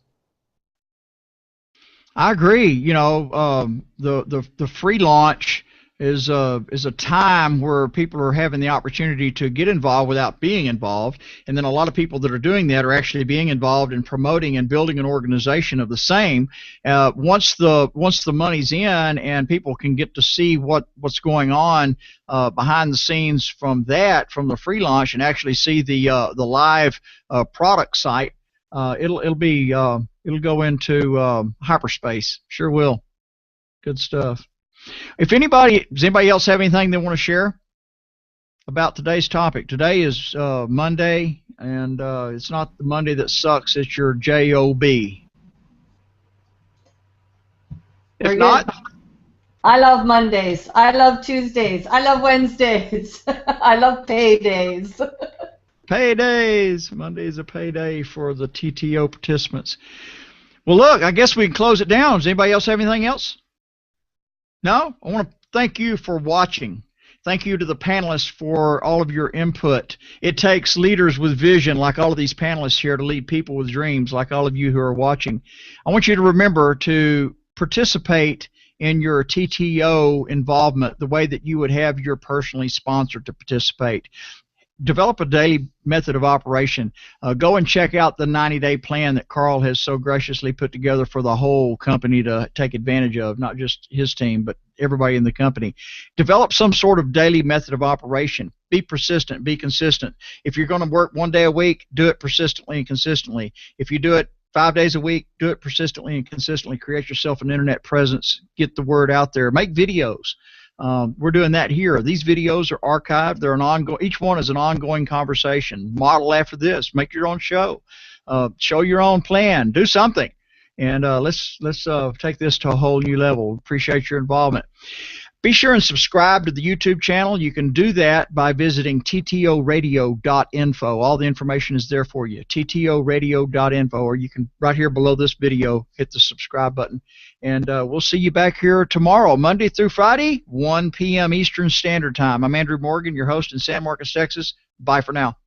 I agree. You know, the free launch is a time where people are having the opportunity to get involved without being involved, and then a lot of people that are doing that are actually being involved in promoting and building an organization of the same. Once the money's in and people can get to see what's going on behind the scenes from the free launch, and actually see the live product site, it'll go into hyperspace. Sure will. Good stuff. Does anybody else have anything they want to share about today's topic? Today is Monday, and it's not the Monday that sucks, it's your job. If not, I love Mondays. I love Tuesdays. I love Wednesdays. I love paydays. Paydays. Monday's a payday for the TTO participants. Well, look, I guess we can close it down. Does anybody else have anything else? No? I want to thank you for watching. Thank you to the panelists for all of your input. It takes leaders with vision, like all of these panelists here, to lead people with dreams, like all of you who are watching. I want you to remember to participate in your TTO involvement the way that you would have your personally sponsored to participate. develop a daily method of operation. Go and check out the 90-day plan that Carl has so graciously put together for the whole company to take advantage of, not just his team, but everybody in the company. Develop some sort of daily method of operation. Be persistent. Be consistent. If you're going to work 1 day a week, do it persistently and consistently. If you do it 5 days a week, do it persistently and consistently. Create yourself an internet presence. Get the word out there. Make videos. We're doing that here. These videos are archived. They're an ongoing. Each one is an ongoing conversation. Model after this. Make your own show. Show your own plan. Do something. And let's take this to a whole new level. Appreciate your involvement. Be sure and subscribe to the YouTube channel. You can do that by visiting ttoradio.info. All the information is there for you. ttoradio.info, or you can, right here below this video, hit the subscribe button. And we'll see you back here tomorrow, Monday through Friday, 1 p.m. Eastern Standard Time. I'm Andrew Morgan, your host in San Marcos, Texas. Bye for now.